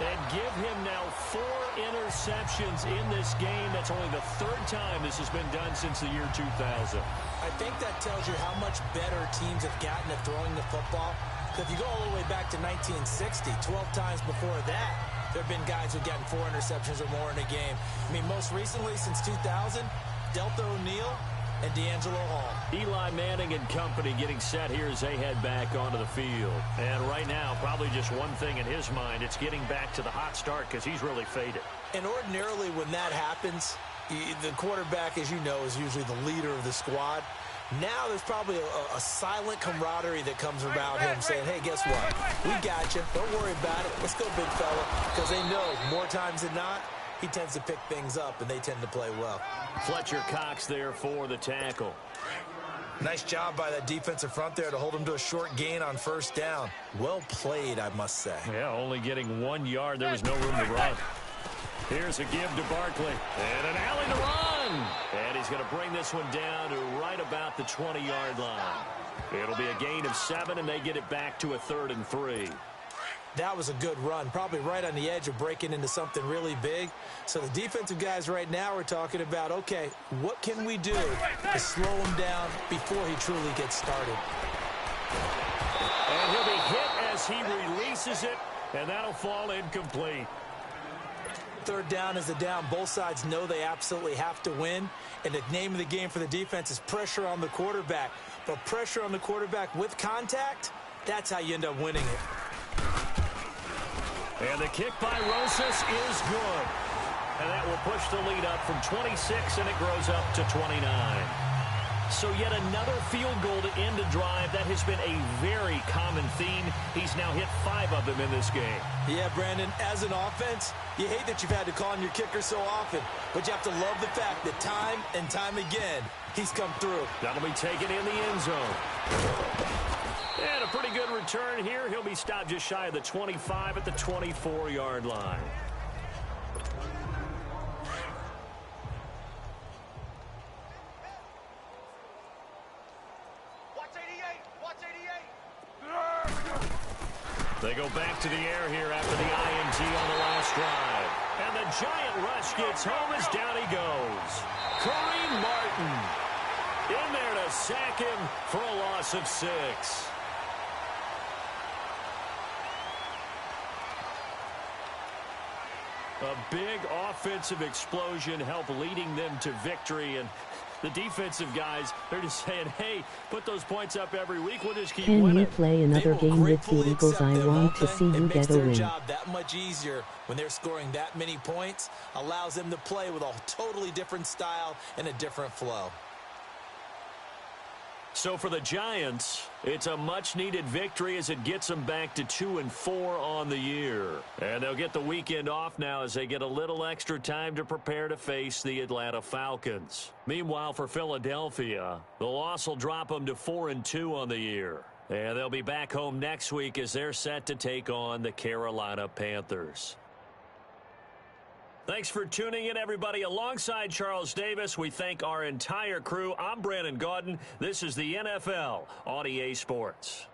And give him now 4 interceptions in this game. That's only the 3rd time this has been done since the year 2000. I think that tells you how much better teams have gotten at throwing the football. If you go all the way back to 1960, 12 times before that, there have been guys who've gotten 4 interceptions or more in a game. I mean, most recently, since 2000, Delta O'Neal, and D'Angelo Hall. Eli Manning and company getting set here as they head back onto the field. And right now, probably just one thing in his mind. It's getting back to the hot start because he's really faded. And ordinarily when that happens, the quarterback, as you know, is usually the leader of the squad. Now there's probably a silent camaraderie that comes about him saying, hey, guess what? We got you. Don't worry about it. Let's go, big fella. Because they know more times than not, he tends to pick things up, and they tend to play well. Fletcher Cox there for the tackle. Nice job by that defensive front there to hold him to a short gain on first down. Well played, I must say. Yeah, only getting 1 yard. There was no room to run. Here's a give to Barkley. And an alley to run. And he's going to bring this one down to right about the 20-yard line. It'll be a gain of 7, and they get it back to a 3rd and 3. That was a good run, probably right on the edge of breaking into something really big. So the defensive guys right now are talking about, okay, what can we do to slow him down before he truly gets started? And he'll be hit as he releases it, and that'll fall incomplete. 3rd down is the down. Both sides know they absolutely have to win. And the name of the game for the defense is pressure on the quarterback. But pressure on the quarterback with contact, that's how you end up winning it. And the kick by Rosas is good. And that will push the lead up from 26, and it grows up to 29. So yet another field goal to end a drive. That has been a very common theme. He's now hit 5 of them in this game. Yeah, Brandon, as an offense, you hate that you've had to call on your kicker so often, but you have to love the fact that time and time again, he's come through. That'll be taken in the end zone. And a pretty good return here. He'll be stopped just shy of the 25 at the 24-yard line. They go back to the air here after the INT on the last drive. And the giant rush gets home as down he goes. Kareem Martin in there to sack him for a loss of 6. A big offensive explosion helped leading them to victory. And the defensive guys, they're just saying, hey, put those points up every week. We'll just keep winning. Can you play another game with the Eagles? I want to see you get a win. It makes their job that much easier when they're scoring that many points. Allows them to play with a totally different style and a different flow. So for the Giants, it's a much-needed victory as it gets them back to 2-4 on the year. And they'll get the weekend off now as they get a little extra time to prepare to face the Atlanta Falcons. Meanwhile, for Philadelphia, the loss will drop them to 4-2 on the year. And they'll be back home next week as they're set to take on the Carolina Panthers. Thanks for tuning in, everybody. Alongside Charles Davis, we thank our entire crew. I'm Brandon Gaudin. This is the NFL on EA Sports.